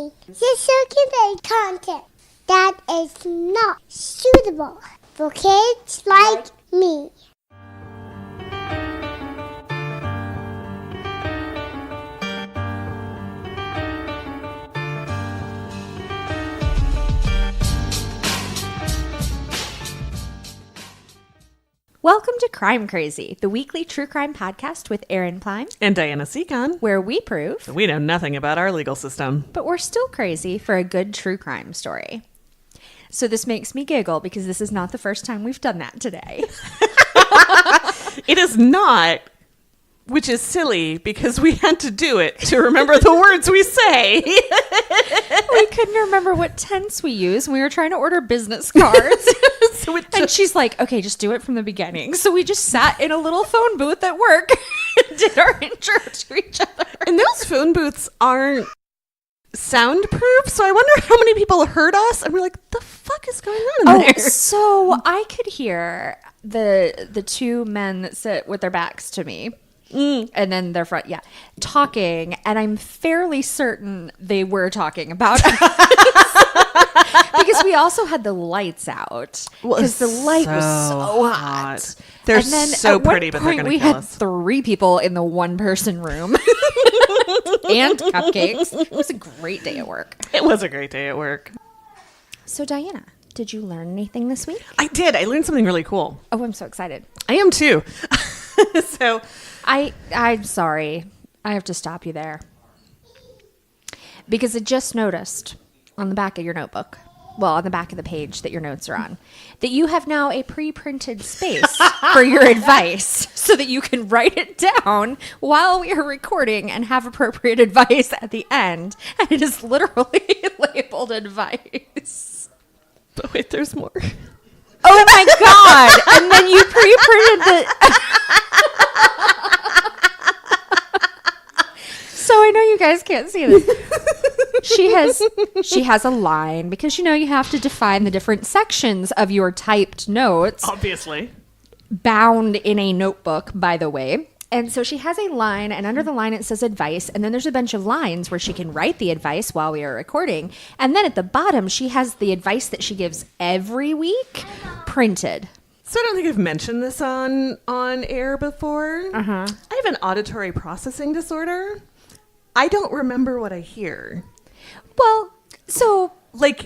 me. You're circulating content that is not suitable for kids like me. Welcome to Crime Crazy, the weekly true crime podcast with Eryn and Diana Seacon, where we prove we know nothing about our legal system, but we're still crazy for a good true crime story. So this makes me giggle because this is not the first time we've done that today. It is not, which is silly because we had to do it to remember the words we say. We couldn't remember what tense we use when we were trying to order business cards. And she's like, okay, just do it from the beginning. So we just sat in a little phone booth at work and did our intro to each other. And those phone booths aren't soundproof, so I wonder how many people heard us and we're like, the fuck is going on in there? So I could hear the two men that sit with their backs to me. And then their front, talking, and I'm fairly certain they were talking about us. Because we also had the lights out because the light was so hot. They're and then so pretty, but they're going to kill us. We had 3 people in the one-person room and cupcakes. It was a great day at work. It was a great day at work. So, Diana, did you learn anything this week? I did. I learned something really cool. Oh, I'm so excited. I am too. So, I'm sorry. I have to stop you there. Because I just noticed on the back of your notebook, well, on the back of the page that your notes are on, that you have now a pre-printed space for your advice so that you can write it down while we are recording and have appropriate advice at the end. And it is literally labeled advice. But wait, there's more. Oh my God. And then you pre-printed the... So I know you guys can't see this. She has a line because you have to define the different sections of your typed notes. Obviously. Bound in a notebook, by the way. And so she has a line, and under the line it says advice, and then there's a bunch of lines where she can write the advice while we are recording. And then at the bottom, she has the advice that she gives every week printed. So I don't think I've mentioned this on air before. Uh-huh. I have an auditory processing disorder. I don't remember what I hear. Well, so,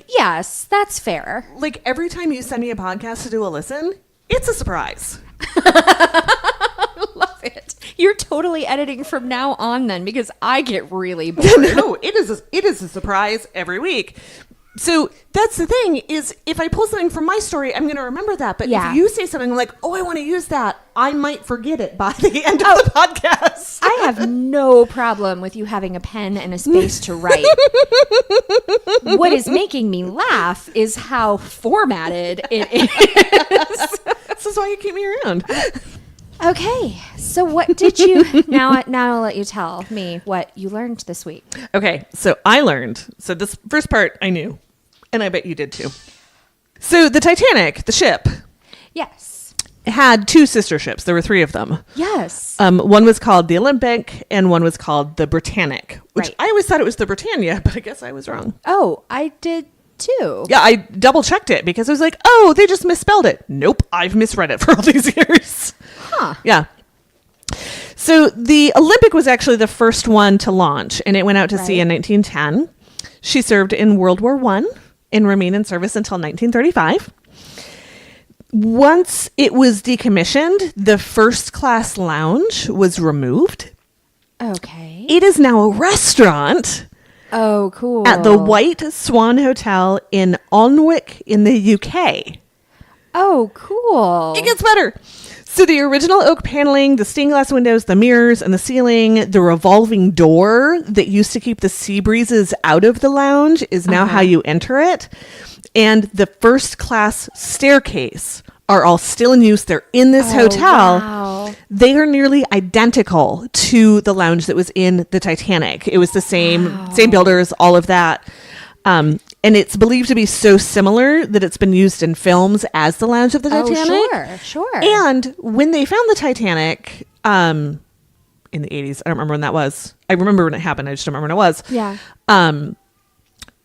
yes, that's fair. Like, every time you send me a podcast to do a listen, it's a surprise. I love it. You're totally editing from now on then, because I get really bored. No, it is a surprise every week. So that's the thing is if I pull something from my story, I'm going to remember that. But if you say something like, oh, I want to use that, I might forget it by the end of the podcast. I have no problem with you having a pen and a space to write. What is making me laugh is how formatted it is. This is why you keep me around. Okay, so what did you... Now I'll let you tell me what you learned this week. Okay, so I learned... So this first part I knew, and I bet you did too. So the Titanic, the ship... Yes. Had 2 sister ships. There were 3 of them. Yes. One was called the Olympic, and one was called the Britannic, which right. I always thought it was the Britannia, but I guess I was wrong. Oh, I did too. Yeah, I double-checked it because I was like, oh, they just misspelled it. Nope, I've misread it for all these years. Huh. Yeah. So the Olympic was actually the first one to launch, and it went out to sea in 1910. She served in World War I and remained in service until 1935. Once it was decommissioned, the first class lounge was removed. Okay. It is now a restaurant. Oh, cool. At the White Swan Hotel in Alnwick in the UK. Oh, cool. It gets better. So the original oak paneling, the stained glass windows, the mirrors, and the ceiling, the revolving door that used to keep the sea breezes out of the lounge is now how you enter it. And the first class staircase are all still in use. They're in this hotel. Wow. They are nearly identical to the lounge that was in the Titanic. It was the same builders, all of that. And it's believed to be so similar that it's been used in films as the lounge of the Titanic. Oh, sure. And when they found the Titanic in the 80s, I don't remember when that was. I remember when it happened. I just don't remember when it was. Yeah.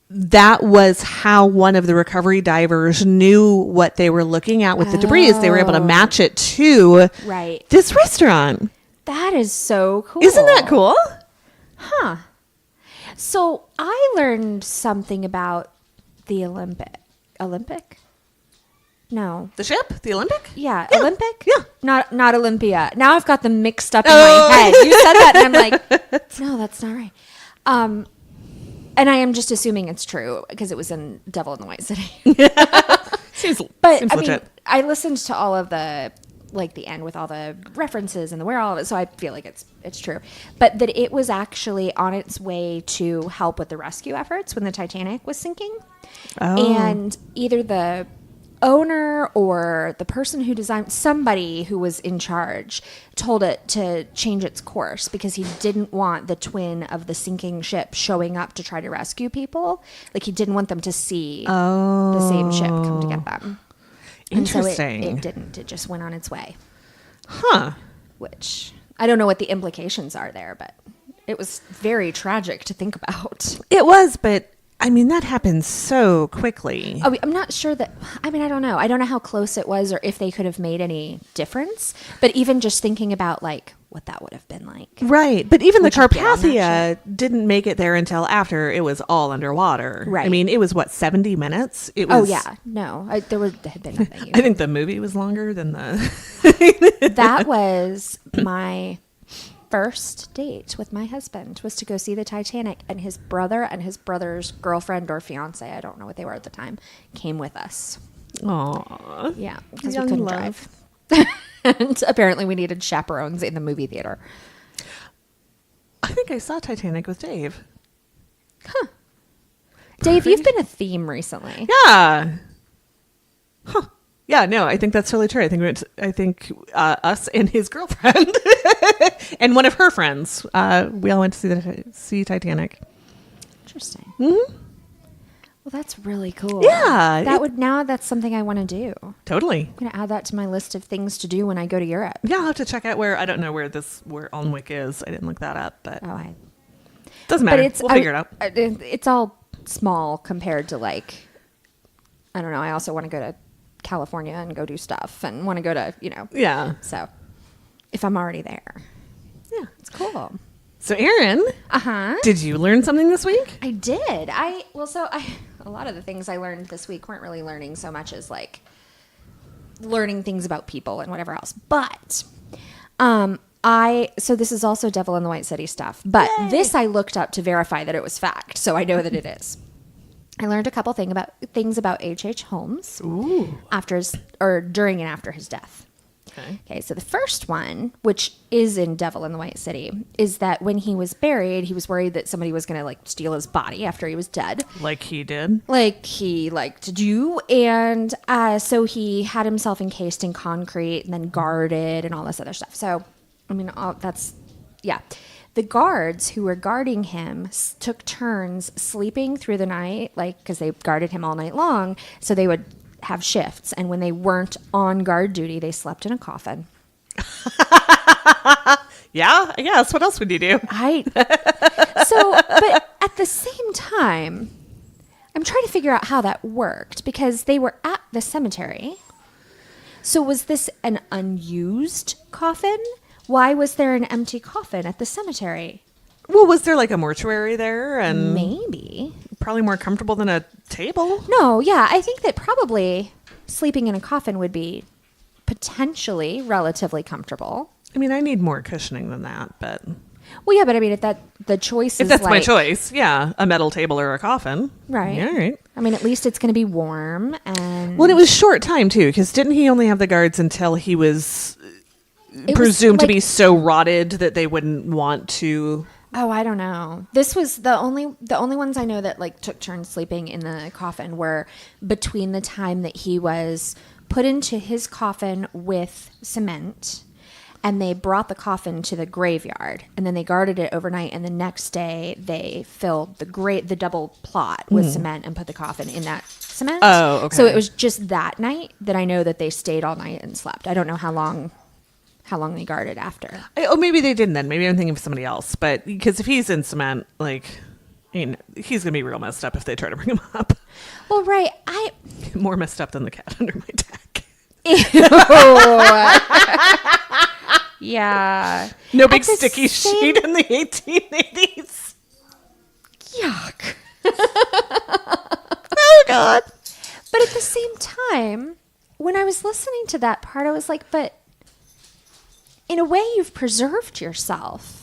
that was how one of the recovery divers knew what they were looking at with the debris. They were able to match it to Right. this restaurant. That is so cool. Isn't that cool? Huh. So I learned something about the Olympic? No. The ship? The Olympic? Yeah, Yeah. Olympic? Yeah. Not Olympia. Now I've got them mixed up in my head. You said that and I'm like, no, that's not right. And I am just assuming it's true because it was in Devil in the White City. Seems But I legit. mean, I listened to all of the end with all the references and the where all of it, so I feel like it's true. But that it was actually on its way to help with the rescue efforts when the Titanic was sinking. Oh. And either the owner or the person who designed, somebody who was in charge, told it to change its course because he didn't want the twin of the sinking ship showing up to try to rescue people. Like, he didn't want them to see the same ship come to get them. Interesting. And so it didn't. It just went on its way. Huh. Which I don't know what the implications are there, but it was very tragic to think about. It was, but I mean, that happened so quickly. Oh, I'm not sure that, I mean, I don't know. I don't know how close it was or if they could have made any difference. But even just thinking about like what that would have been like. Right. But even the Would you get on that Carpathia didn't make it there until after it was all underwater. Right. I mean, it was what, 70 minutes? It was, Oh, yeah. No, there had been nothing. I think the movie was longer than the. That was my first date with my husband, was to go see the Titanic, and his brother and his brother's girlfriend or fiance, I don't know what they were at the time, came with us. Aw. Yeah, because we Young couldn't love. drive. And apparently we needed chaperones in the movie theater. I think I saw Titanic with Dave. Dave, you've been a theme recently. Yeah. Huh. Yeah, no, I think that's totally true. I think us and his girlfriend and one of her friends, we all went to see Titanic. Interesting. Mm-hmm. Well, that's really cool. Yeah, That's something I want to do. Totally. I'm going to add that to my list of things to do when I go to Europe. Yeah, I'll have to check out where, I don't know where Alnwick is. I didn't look that up, but doesn't matter. We'll figure it out. It's all small compared to like, I don't know. I also want to go to California and go do stuff and want to go to, Yeah. So if I'm already there, Yeah. it's cool. So, Eryn, did you learn something this week? I did. A lot of the things I learned this week weren't really learning so much as like learning things about people and whatever else. But so this is also Devil in the White City stuff, but this I looked up to verify that it was fact. So I know that it is. I learned a couple things about H.H. Holmes during and after his death. Okay, so the first one, which is in Devil in the White City, is that when he was buried, he was worried that somebody was going to like steal his body after he was dead. Like he did. Like he liked to do. And so he had himself encased in concrete and then guarded and all this other stuff. So, I mean, the guards who were guarding him took turns sleeping through the night, like, because they guarded him all night long. So they would have shifts. And when they weren't on guard duty, they slept in a coffin. Yeah, I guess. What else would you do? But at the same time, I'm trying to figure out how that worked because they were at the cemetery. So was this an unused coffin? Why was there an empty coffin at the cemetery? Well, was there like a mortuary there? And maybe. Probably more comfortable than a table? No, yeah. I think that probably sleeping in a coffin would be potentially relatively comfortable. I mean, I need more cushioning than that, but... Well, yeah, but I mean, if the choice is that's like... my choice, yeah. A metal table or a coffin. Right. Yeah, all right. I mean, at least it's going to be warm and... Well, it was short time, too, because didn't he only have the guards until he was presumed to be so rotted that they wouldn't want to... Oh, I don't know. This was the only ones I know that like took turns sleeping in the coffin were between the time that he was put into his coffin with cement and they brought the coffin to the graveyard and then they guarded it overnight and the next day they filled the double plot with cement and put the coffin in that cement. Oh, okay. So it was just that night that I know that they stayed all night and slept. I don't know how long they guarded after. Maybe they didn't then. Maybe I'm thinking of somebody else. But because if he's in cement, like, I mean, he's going to be real messed up if they try to bring him up. Well, right. More messed up than the cat under my deck. Yeah. No big sticky sheet in the 1880s. Yuck. Oh, God. But at the same time, when I was listening to that part, I was like, but in a way, you've preserved yourself.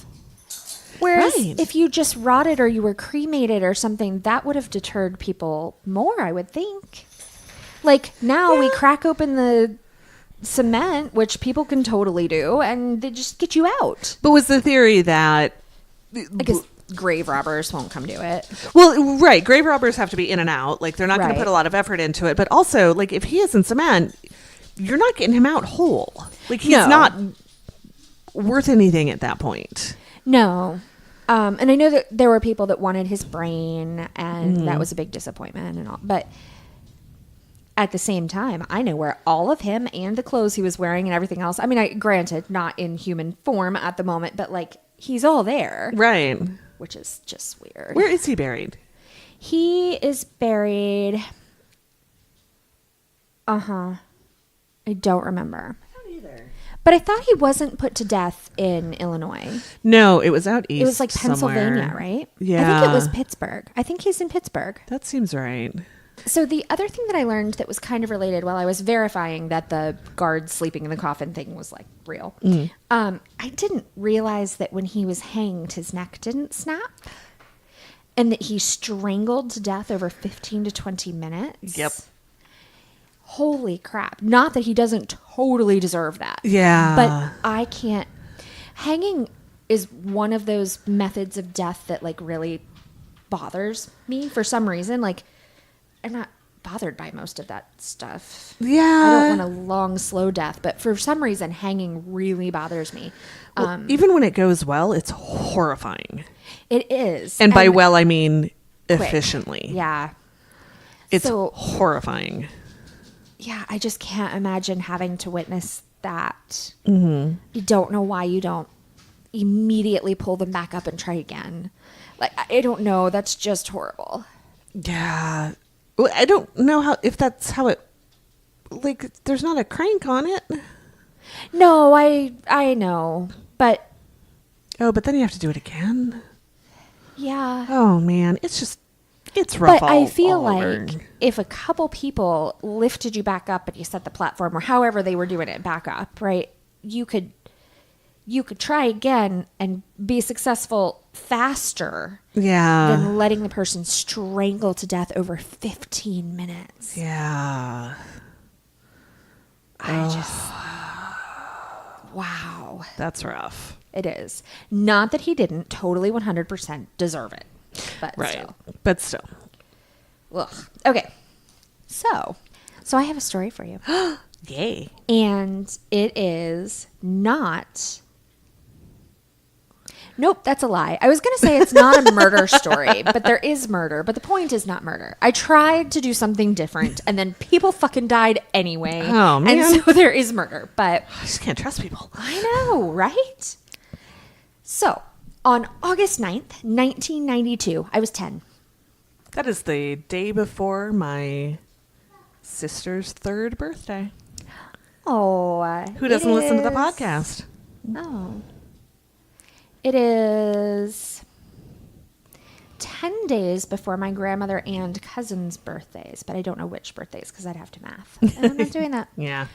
Whereas if you just rotted or you were cremated or something, that would have deterred people more, I would think. Like now we crack open the cement, which people can totally do, and they just get you out. But was the theory that... I guess grave robbers won't come do it. Well, right. Grave robbers have to be in and out. Like, they're not going to Right. put a lot of effort into it. But also, like, if he is in cement, you're not getting him out whole. Like, he's No. not worth anything at that point. No. And I know that there were people that wanted his brain, and that was a big disappointment and all. But at the same time, I know where all of him and the clothes he was wearing and everything else. I mean, granted, not in human form at the moment, but like he's all there. Right. Which is just weird. Where is he buried? He is buried. I don't remember. But I thought he wasn't put to death in Illinois. No, it was out east. It was like Pennsylvania, somewhere. right? Yeah. I think it was Pittsburgh. I think he's in Pittsburgh. That seems right. So the other thing that I learned that was kind of related while I was verifying that the guard sleeping in the coffin thing was like real, I didn't realize that when he was hanged, his neck didn't snap, and that he strangled to death over 15 to 20 minutes. Yep. Holy crap. Not that he doesn't totally deserve that. Yeah. But I can't. Hanging is one of those methods of death that like really bothers me for some reason. Like, I'm not bothered by most of that stuff. Yeah. I don't want a long, slow death, but for some reason, hanging really bothers me. Well, even when it goes well, it's horrifying. It is. And by well, I mean quick. efficiently. Yeah. It's So- horrifying. Yeah, I just can't imagine having to witness that. You don't know why you don't immediately pull them back up and try again. Like, I don't know. That's just horrible. Yeah. Well, I don't know if that's how it, like, there's not a crank on it. No, I know. But, Oh, but then you have to do it again. yeah. Oh, man. It's rough. But I feel all over. like if a couple people lifted you back up and you set the platform or however they were doing it back up, right? You could try again and be successful faster Yeah. than letting the person strangle to death over 15 minutes. Yeah. Wow. That's rough. It is. Not that he didn't totally 100% deserve it. But Right. still. But still. Ugh. Okay. So I have a story for you. Yay. And it is not... Nope, that's a lie. I was going to say it's not a murder story, but there is murder. But the point is not murder. I tried to do something different, and then people fucking died anyway. Oh, man. And so there is murder. But I just can't trust people. I know, right? So, on August 9th, 1992, I was 10. That is the day before my sister's 3rd birthday. Oh. Who doesn't listen to the podcast? Oh. It is 10 days before my grandmother and cousin's birthdays, but I don't know which birthdays because I'd have to math. And I'm not doing that. Yeah.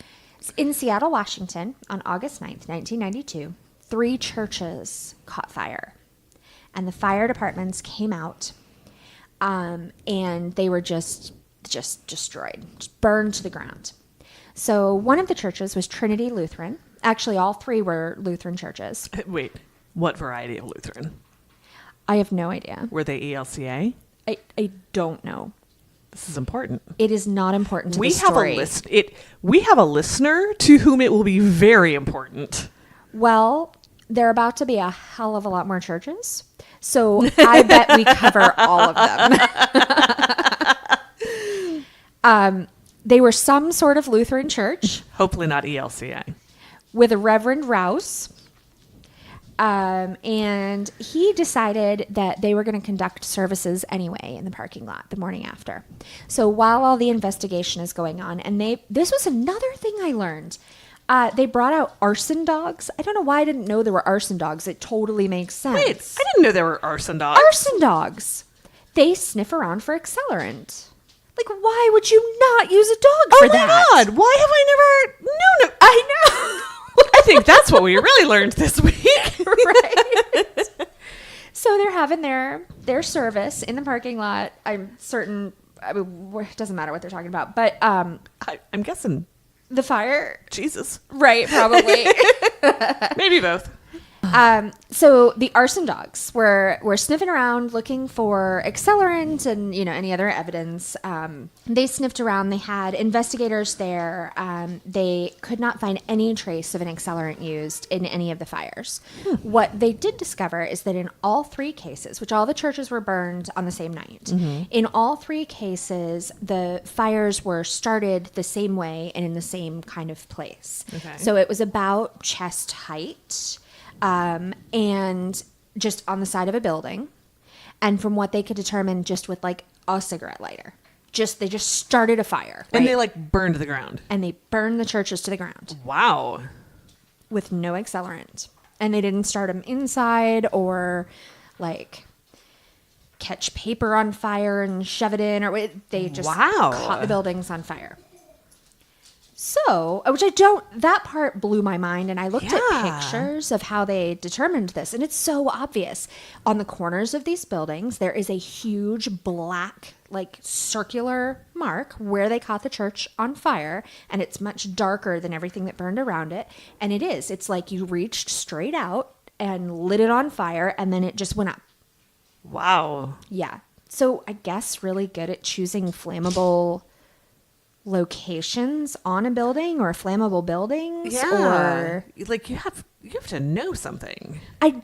In Seattle, Washington, on August 9th, 1992, 3 churches caught fire. And the fire departments came out, and they were just destroyed, just burned to the ground. So one of the churches was Trinity Lutheran. Actually, all 3 were Lutheran churches. Wait. What variety of Lutheran? I have no idea. Were they ELCA? I don't know. This is important. It is not important to We the story. We have a listener to whom it will be very important. Well, there are about to be a hell of a lot more churches. So I bet we cover all of them. They were some sort of Lutheran church Hopefully not ELCA. with a Reverend Rouse. And he decided that they were going to conduct services anyway in the parking lot the morning after. So while all the investigation is going on, and this was another thing I learned. They brought out arson dogs. I don't know why I didn't know there were arson dogs. It totally makes sense. Wait, I didn't know there were arson dogs. Arson dogs. They sniff around for accelerant. Like, why would you not use a dog for that? Oh my God, why have I never known it? I know. I think that's what we really learned this week. Right. So they're having their service in the parking lot. I'm certain, I mean, it doesn't matter what they're talking about, but I'm guessing the fire. Jesus. Right, probably. Maybe both. So the arson dogs were sniffing around looking for accelerant and, any other evidence. They sniffed around. They had investigators there. They could not find any trace of an accelerant used in any of the fires. What they did discover is that in all 3 cases, which all the churches were burned on the same night, in all 3 cases, the fires were started the same way and in the same kind of place. Okay. So it was about chest height. And just on the side of a building. And from what they could determine, just with like a cigarette lighter. They just started a fire. Right? And they burned the ground. And they burned the churches to the ground. Wow. With no accelerant. And they didn't start them inside or catch paper on fire and shove it in. Or they just caught the buildings on fire. So, that part blew my mind, and I looked at pictures of how they determined this, and it's so obvious. On the corners of these buildings, there is a huge black, circular mark where they caught the church on fire, and it's much darker than everything that burned around it, and it's like you reached straight out and lit it on fire, and then it just went up. Wow. Yeah. So, I guess really good at choosing flammable locations on a building or flammable buildings. Or you have to know something. I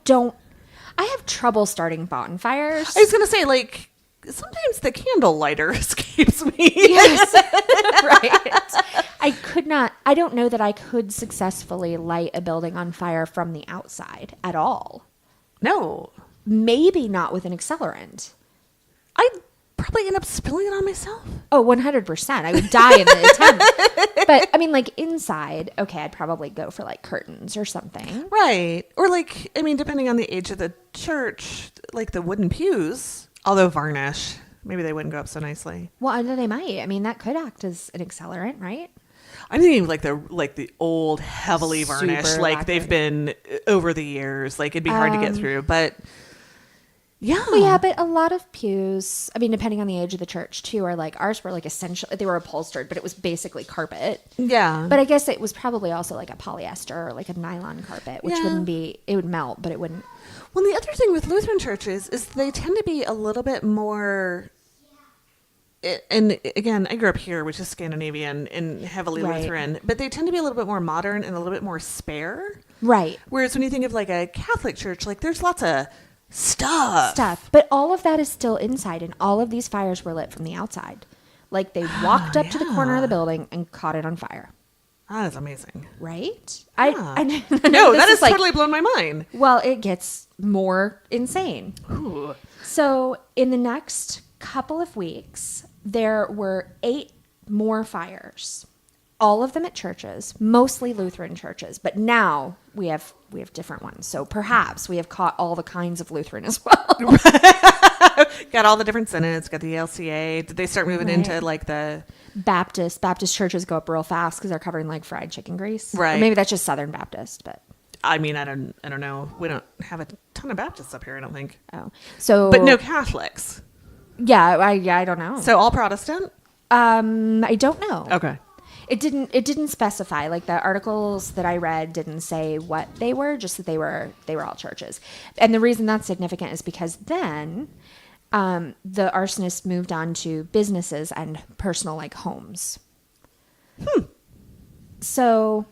have trouble starting bonfires. I was gonna say, sometimes the candle lighter escapes me. Yes. Right. I don't know that I could successfully light a building on fire from the outside at all. No. Maybe not with an accelerant. I'd probably end up spilling it on myself. Oh, 100%. I would die in the attempt. But, I mean, inside, okay, I'd probably go for, curtains or something. Right. Or, depending on the age of the church, the wooden pews, although varnish, maybe they wouldn't go up so nicely. Well, I know they might. I mean, that could act as an accelerant, right? I'm thinking the old heavily varnished, Super they've been over the years. It'd be hard to get through, but... Yeah. Well, yeah, but a lot of pews, I mean, depending on the age of the church, too, are ours were essentially, they were upholstered, but it was basically carpet. Yeah. But I guess it was probably also a polyester or a nylon carpet, which wouldn't be, it would melt, but it wouldn't. Well, the other thing with Lutheran churches is they tend to be a little bit more, and again, I grew up here, which is Scandinavian and heavily Lutheran, but they tend to be a little bit more modern and a little bit more spare. Right. Whereas when you think of a Catholic church, there's lots of stuff. But all of that is still inside, and all of these fires were lit from the outside. They walked up to the corner of the building and caught it on fire. That is amazing. Right? Yeah. I no, that has totally blown my mind. Well, it gets more insane. Ooh. So in the next couple of weeks, there were 8 more fires. All of them at churches, mostly Lutheran churches, but now we have different ones. So perhaps we have caught all the kinds of Lutheran as well. Got all the different synods, got the LCA. Did they start moving into the Baptist churches go up real fast because they're covering fried chicken grease. Right. Or maybe that's just Southern Baptist, but I mean, I don't know. We don't have a ton of Baptists up here, I don't think. Oh. So but no Catholics. Yeah, I don't know. So all Protestant? I don't know. Okay. It didn't specify. The articles that I read didn't say what they were, just that they were all churches. And the reason that's significant is because then the arsonist moved on to businesses and personal homes. So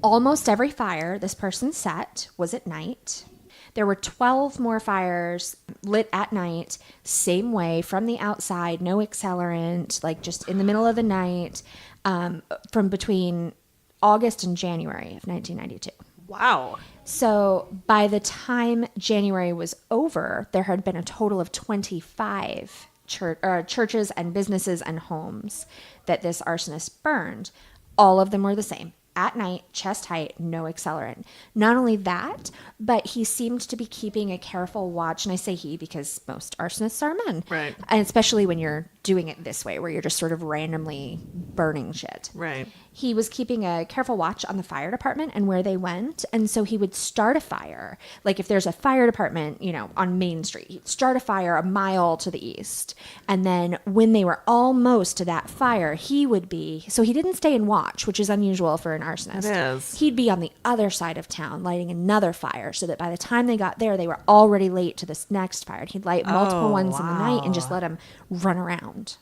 almost every fire this person set was at night. There were 12 more fires lit at night, same way, from the outside, no accelerant, just in the middle of the night, from between August and January of 1992. Wow. So by the time January was over, there had been a total of 25 churches and businesses and homes that this arsonist burned. All of them were the same. At night, chest height, no accelerant. Not only that, but he seemed to be keeping a careful watch. And I say he because most arsonists are men. Right. And especially when you're doing it this way, where you're just sort of randomly burning shit. Right. He was keeping a careful watch on the fire department and where they went. And so he would start a fire. Like if there's a fire department, on Main Street, he'd start a fire a mile to the east. And then when they were almost to that fire, so he didn't stay and watch, which is unusual for an arsonist. It is. He'd be on the other side of town lighting another fire so that by the time they got there, they were already late to this next fire. And he'd light multiple ones in the night and just let them run around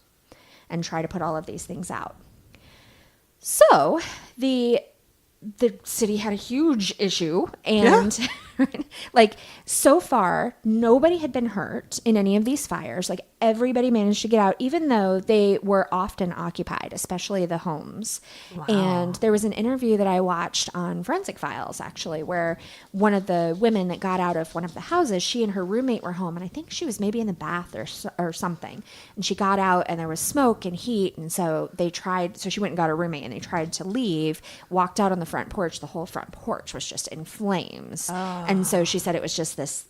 and try to put all of these things out. So the city had a huge issue, and so far nobody had been hurt in any of these fires. Like everybody managed to get out, even though they were often occupied, especially the homes. Wow. And there was an interview that I watched on Forensic Files, actually, where one of the women that got out of one of the houses, she and her roommate were home, and I think she was maybe in the bath or something. And she got out, and there was smoke and heat, and so she went and got her roommate, and they tried to leave, walked out on the front porch. The whole front porch was just in flames. Oh. And so she said it was just this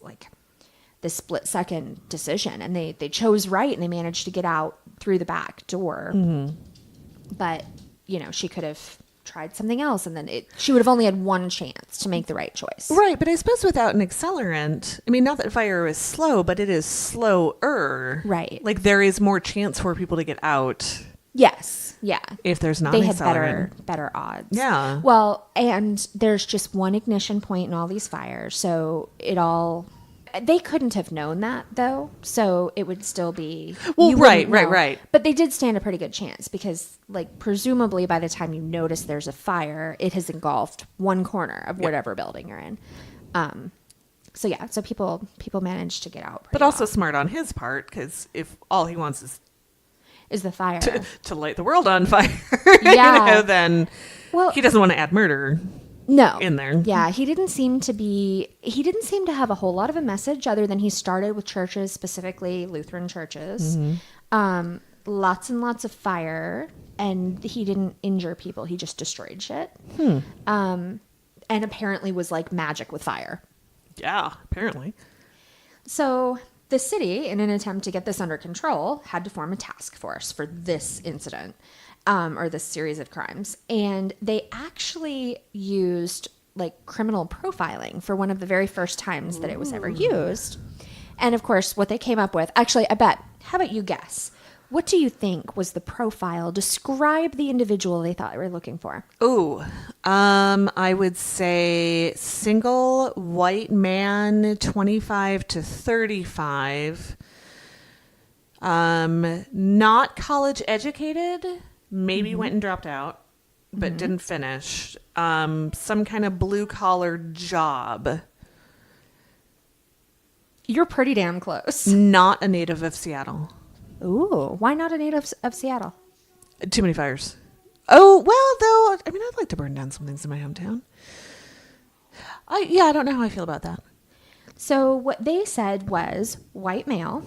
split second decision, and they chose right, and they managed to get out through the back door. Mm-hmm. But she could have tried something else, and then she would have only had one chance to make the right choice. Right, but I suppose without an accelerant, I mean, not that fire is slow, but it is slower. Right. Like there is more chance for people to get out. Yes. Yeah. If there's not they an had accelerant. better odds. Yeah. Well, and there's just one ignition point in all these fires, so they couldn't have known that though, so it would still be right. But they did stand a pretty good chance because, presumably by the time you notice there's a fire, it has engulfed one corner of whatever building you're in. So people managed to get out. But also smart on his part, because if all he wants is the fire to light the world on fire, then he doesn't want to add murder. No. In there. Yeah, he didn't seem to have a whole lot of a message other than he started with churches, specifically Lutheran churches. Mm-hmm. Lots and lots of fire, and he didn't injure people. He just destroyed shit. And apparently was like magic with fire. Yeah, apparently. So the city, in an attempt to get this under control, had to form a task force for this incident. Or this series of crimes. And they actually used criminal profiling for one of the very first times that it was ever used. And of course, what they came up with, actually, I bet, how about you guess? What do you think was the profile? Describe the individual they thought they were looking for. Oh, I would say single white man, 25 to 35, not college educated. Maybe went and dropped out, but didn't finish. Some kind of blue-collar job. You're pretty damn close. Not a native of Seattle. Ooh, why not a native of Seattle? Too many fires. Oh, well, though, I mean, I'd like to burn down some things in my hometown. I don't know how I feel about that. So what they said was white male,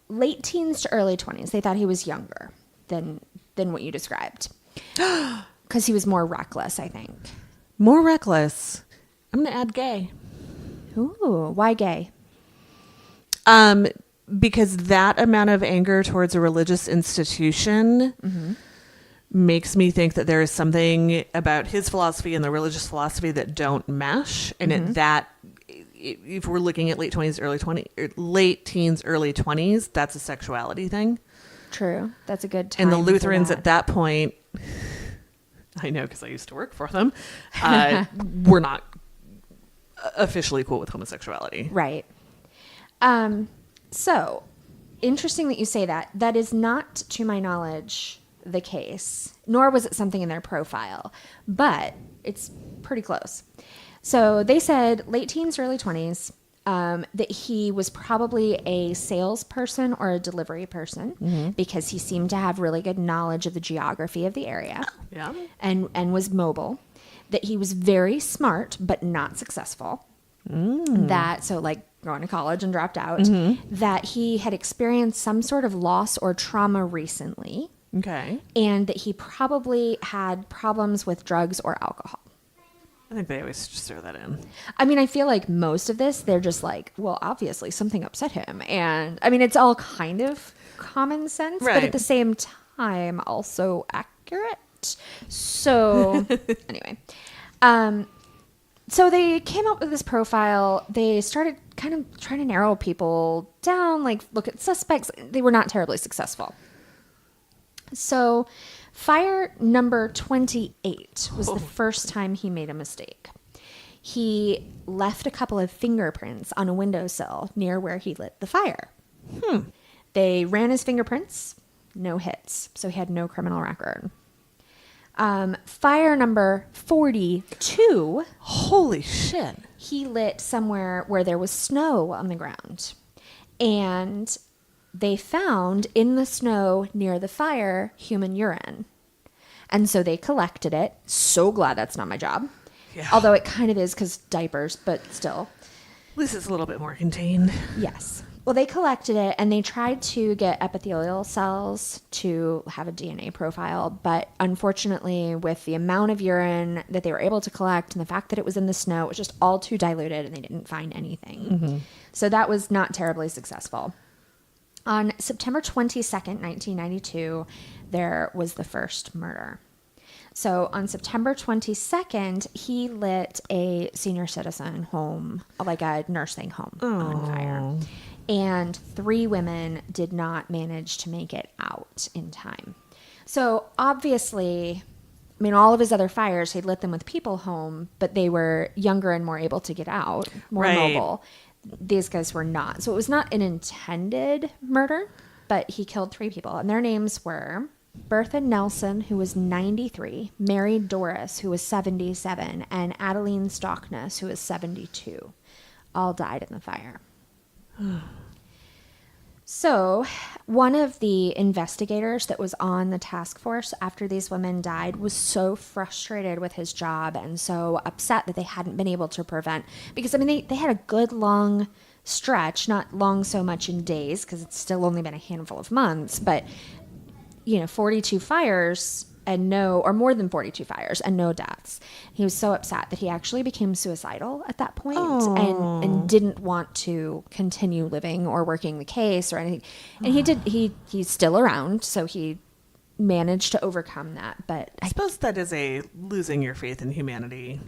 late teens to early 20s. They thought he was younger than what you described, because he was more reckless, I think. More reckless. I'm gonna add gay. Ooh, why gay? Because that amount of anger towards a religious institution makes me think that there is something about his philosophy and the religious philosophy that don't mesh, and if we're looking at late teens, early 20s, that's a sexuality thing. True. That's a good time. And the Lutherans at that point, I know because I used to work for them, were not officially cool with homosexuality. Right. So, interesting that you say that. That is not, to my knowledge, the case, nor was it something in their profile, but it's pretty close. So they said late teens, early 20s, that he was probably a salesperson or a delivery person because he seemed to have really good knowledge of the geography of the area and was mobile. that he was very smart but not successful. So like going to college and dropped out, that he had experienced some sort of loss or trauma recently. Okay. And that he probably had problems with drugs or alcohol. I think they always just throw that in. I mean, I feel like most of this, they're just like, well, obviously something upset him. And I mean, it's all kind of common sense, but at the same time, also accurate. So anyway, so they came up with this profile. They started kind of trying to narrow people down, like look at suspects. They were not terribly successful. So fire number 28 was the first time he made a mistake. He left a couple of fingerprints on a windowsill near where he lit the fire. They ran his fingerprints, no hits, so he had no criminal record. Fire number 42. Holy shit. He lit somewhere where there was snow on the ground. And they found in the snow near the fire human urine. And so they collected it. So glad that's not my job. Yeah. Although it kind of is because diapers, but still. At least it's a little bit more contained. Yes. Well, they collected it and they tried to get epithelial cells to have a DNA profile. But unfortunately, with the amount of urine that they were able to collect and the fact that it was in the snow, it was just all too diluted and they didn't find anything. So that was not terribly successful. On September 22nd, 1992, there was the first murder. So on September 22nd, he lit a senior citizen home, like a nursing home, on fire. And 3 women did not manage to make it out in time. So obviously, I mean, all of his other fires, he'd lit them with people home, but they were younger and more able to get out, more mobile. These guys were not. So it was not an intended murder, but he killed 3 people. And their names were Bertha Nelson, who was 93, Mary Doris, who was 77, and Adeline Stockness, who was 72. All died in the fire. So one of the investigators that was on the task force after these women died was so frustrated with his job and so upset that they hadn't been able to prevent, because I mean, they had a good long stretch, not long so much in days, because it's still only been a handful of months, but 42 fires and or more than 42 fires and no deaths. He was so upset that he actually became suicidal at that point and didn't want to continue living or working the case or anything. And he's still around, so he managed to overcome that. But I suppose that is a losing your faith in humanity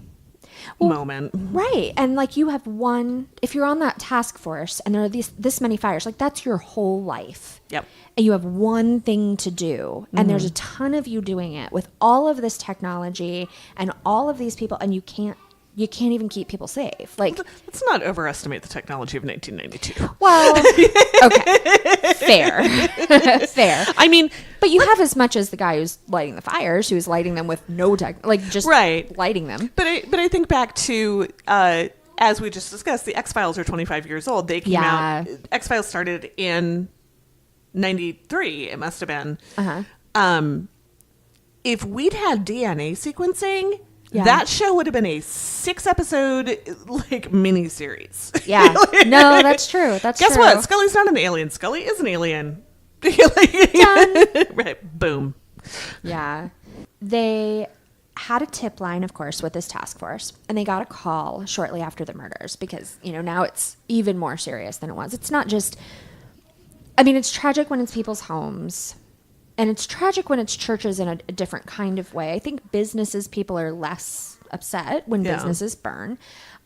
moment. Right. And like you have if you're on that task force and there are this many fires, like that's your whole life. Yep. And you have one thing to do, and there's a ton of you doing it with all of this technology and all of these people, and you can't even keep people safe. Like, let's not overestimate the technology of 1992. Well, okay, fair. I mean, but you have as much as the guy who's lighting the fires, who's lighting them with no tech, like just lighting them. But I think back to as we just discussed, the X-Files are 25 years old. They came out. X-Files started in 93, it must have been. If we'd had DNA sequencing, that show would have been a 6-episode like mini series. Yeah. No, that's true. Guess what? Scully's not an alien. Scully is an alien. Done. Right. Boom. Yeah. They had a tip line, of course, with this task force, and they got a call shortly after the murders because, now it's even more serious than it was. It's not just, I mean, it's tragic when it's people's homes, and it's tragic when it's churches in a different kind of way. I think businesses, people are less upset when businesses burn.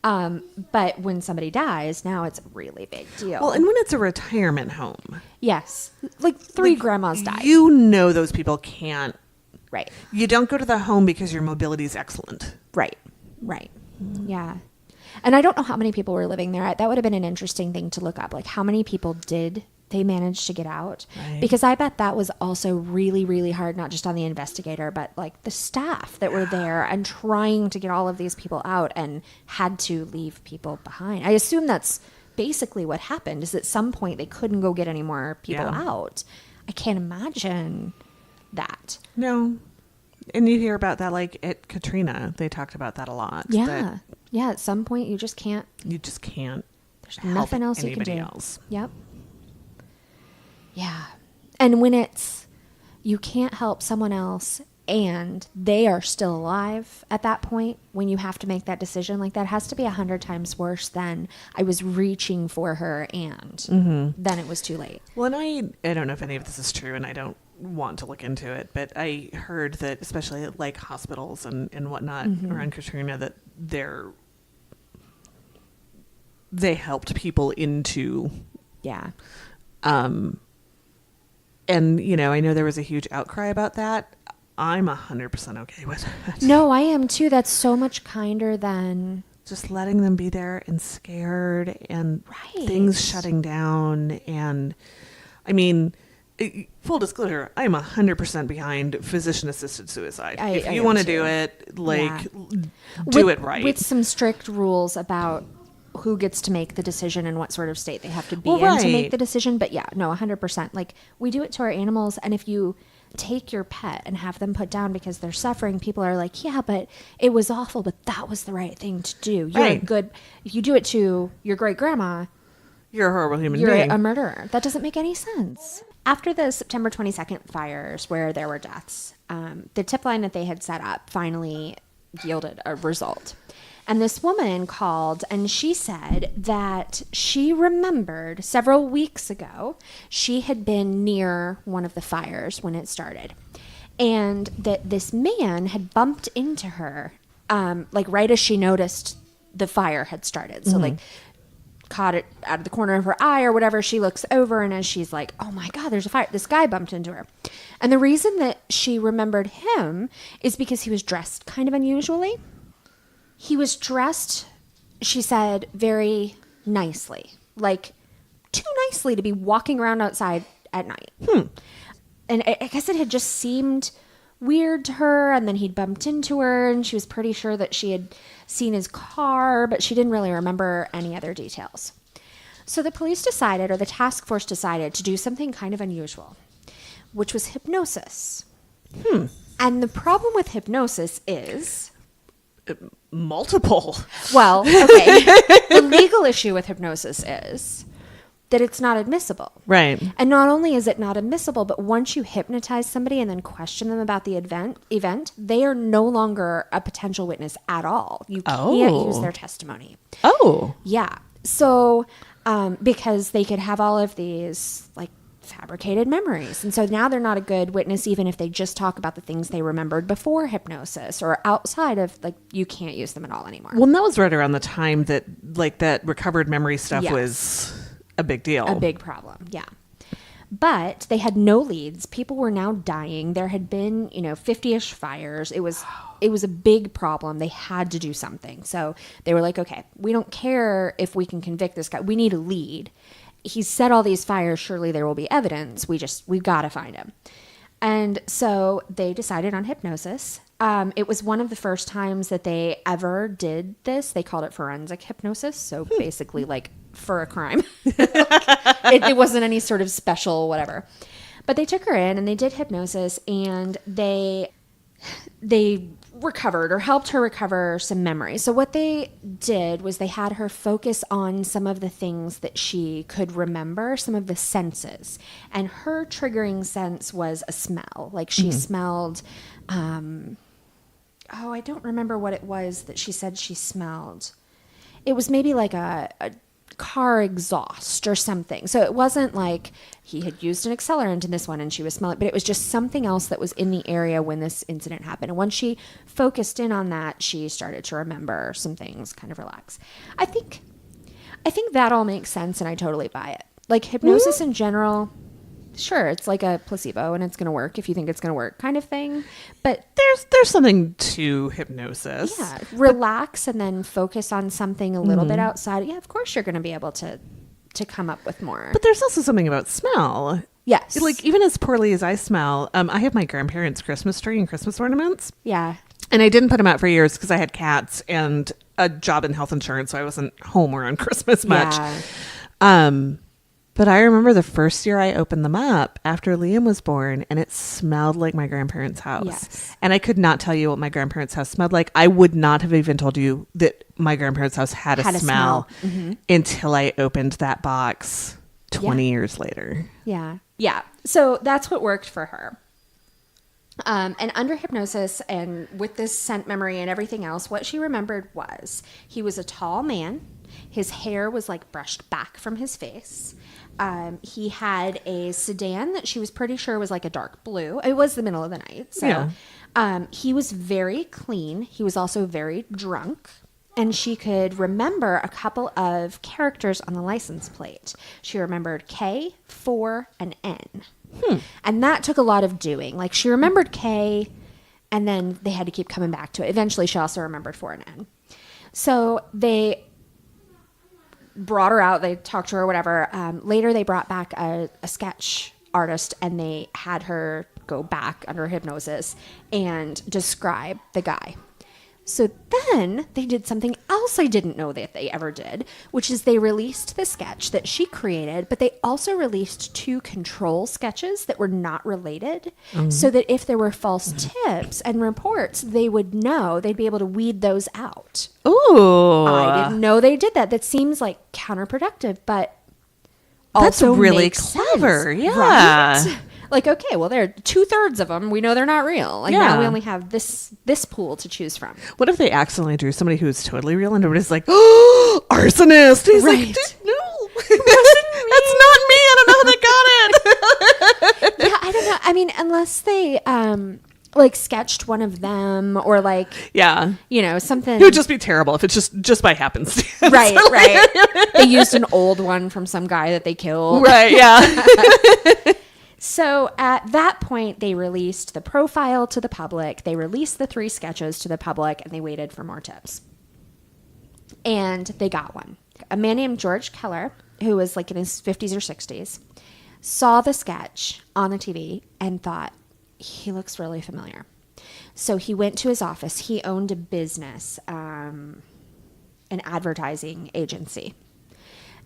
But when somebody dies, now it's a really big deal. Well, and when it's a retirement home. Yes. Like 3 grandmas died. Those people can't. Right. You don't go to the home because your mobility is excellent. Right. Yeah. And I don't know how many people were living there. That would have been an interesting thing to look up. Like, how many people did they manage to get out? Right. Because I bet that was also really, really hard, not just on the investigator, but like the staff that were there and trying to get all of these people out and had to leave people behind. I assume that's basically what happened, is at some point they couldn't go get any more people out. I can't imagine that. No. And you hear about that, like at Katrina, they talked about that a lot. Yeah. that Yeah. At some point, you just can't. There's Nothing else you can do. Else. Yep. Yeah. And when it's, you can't help someone else and they are still alive at that point, when you have to make that decision, like that has to be 100 times worse than I was reaching for her and then it was too late. Well, and I don't know if any of this is true, and I don't want to look into it, but I heard that especially at like hospitals and whatnot around Katrina, that they helped people into Yeah. and I know there was a huge outcry about that. I'm 100% okay with it. No, I am too. That's so much kinder than Just letting them be there and scared and Right. things shutting down. And I mean, full disclosure, I'm 100% behind physician assisted suicide. If you want to do it, like, do it right. With some strict rules about who gets to make the decision and what sort of state they have to be Well, in to make right. the decision. But yeah, no, 100%. Like, we do it to our animals. And if you take your pet and have them put down because they're suffering, people are like, yeah, but it was awful, but that was the right thing to do. You're Right. good. If you do it to your great grandma, You're a horrible human you're being. a murderer. That doesn't make any sense. After the September 22nd fires, where there were deaths, the tip line that they had set up finally yielded a result. And this woman called and she said that she remembered several weeks ago, she had been near one of the fires when it started. And that this man had bumped into her, like right as she noticed the fire had started. So like caught it out of the corner of her eye or whatever. She looks over and as she's like, oh my God, there's a fire. This guy bumped into her. And the reason that she remembered him is because he was dressed kind of unusually. He was dressed, she said, very nicely, like too nicely to be walking around outside at night. And I guess it had just seemed weird to her. And then he'd bumped into her and she was pretty sure that she had seen his car, but she didn't really remember any other details. So the police decided, or the task force decided, to do something kind of unusual, which was hypnosis. And the problem with hypnosis is... Multiple. Well, okay. The legal issue with hypnosis is that it's not admissible. Right. And not only is it not admissible, but once you hypnotize somebody and then question them about the event, they are no longer a potential witness at all. You can't use their testimony. Oh. Yeah. So, because they could have all of these like fabricated memories. And so now they're not a good witness, even if they just talk about the things they remembered before hypnosis or outside of, like, you can't use them at all anymore. Well, and that was right around the time that like that recovered memory stuff Yes. was a big deal. A big problem. Yeah. But they had no leads. People were now dying. There had been, 50-ish fires. It was a big problem. They had to do something. So they were like, okay, we don't care if we can convict this guy. We need a lead. He's set all these fires. Surely there will be evidence. We've got to find him. And so they decided on hypnosis. It was one of the first times that they ever did this. They called it forensic hypnosis. So basically like for a crime. It wasn't any sort of special whatever. But they took her in and they did hypnosis and they recovered or helped her recover some memory. So what they did was they had her focus on some of the things that she could remember, some of the senses. And her triggering sense was a smell. Like she smelled, I don't remember what it was that she said she smelled. It was maybe like a car exhaust or something. So it wasn't like he had used an accelerant in this one and she was smelling, but it was just something else that was in the area when this incident happened. And once she focused in on that, she started to remember some things, kind of relax. I think that all makes sense and I totally buy it. Like hypnosis in general, sure, it's like a placebo and it's going to work if you think it's going to work kind of thing. But There's something to hypnosis. yeah, relax and then focus on something a little bit outside. Yeah, of course you're going to be able to come up with more. But there's also something about smell. Yes. Like even as poorly as I smell, I have my grandparents' Christmas tree and Christmas ornaments. Yeah. And I didn't put them out for years because I had cats and a job in health insurance, so I wasn't home around Christmas much. Yeah. But I remember the first year I opened them up after Liam was born, and it smelled like my grandparents' house. Yes. And I could not tell you what my grandparents' house smelled like. I would not have even told you that my grandparents' house had a smell until I opened that box 20 years later. Yeah. Yeah. So that's what worked for her. And under hypnosis and with this scent memory and everything else, what she remembered was he was a tall man. His hair was like brushed back from his face. He had a sedan that she was pretty sure was like a dark blue. It was the middle of the night. So he was very clean. He was also very drunk. And she could remember a couple of characters on the license plate. She remembered K, 4, and N. And that took a lot of doing. Like she remembered K, and then they had to keep coming back to it. Eventually, she also remembered 4 and N. So they brought her out. They talked to her, whatever. Later, they brought back a sketch artist, and they had her go back under hypnosis and describe the guy. So then they did something else I didn't know that they ever did, which is they released the sketch that she created, but they also released 2 control sketches that were not related, so that if there were false tips and reports, they would know. They'd be able to weed those out. Ooh. I didn't know they did that. That seems like counterproductive, but that's also really makes clever. sense, Yeah. right? Like, okay, well, there are 2/3 of them. We know they're not real. Like now we only have this pool to choose from. What if they accidentally drew somebody who was totally real and everybody's like, oh, arsonist? He's like, no, that's not me. I don't know how they got it. Yeah, I don't know. I mean, unless they like sketched one of them or like, you know, something. It would just be terrible if it's just by happenstance. Right, right. They used an old one from some guy that they killed. Right, yeah. So at that point, they released the profile to the public. They released the 3 sketches to the public, and they waited for more tips. And they got one. A man named George Keller, who was like in his 50s or 60s, saw the sketch on the TV and thought, he looks really familiar. So he went to his office. He owned a business, an advertising agency.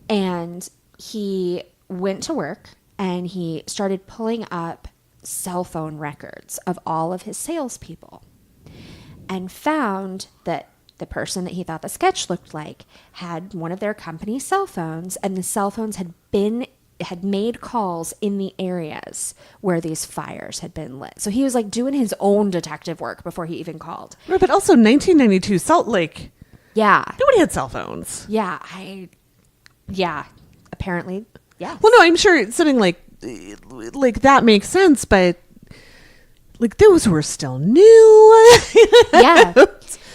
And he went to work. And he started pulling up cell phone records of all of his salespeople and found that the person that he thought the sketch looked like had one of their company cell phones, and the cell phones had made calls in the areas where these fires had been lit. So he was like doing his own detective work before he even called. Right, but also 1992 Salt Lake. Yeah. Nobody had cell phones. Yeah. Apparently. Yeah. Well, no, I'm sure something like that makes sense, but like those were still new. Yeah.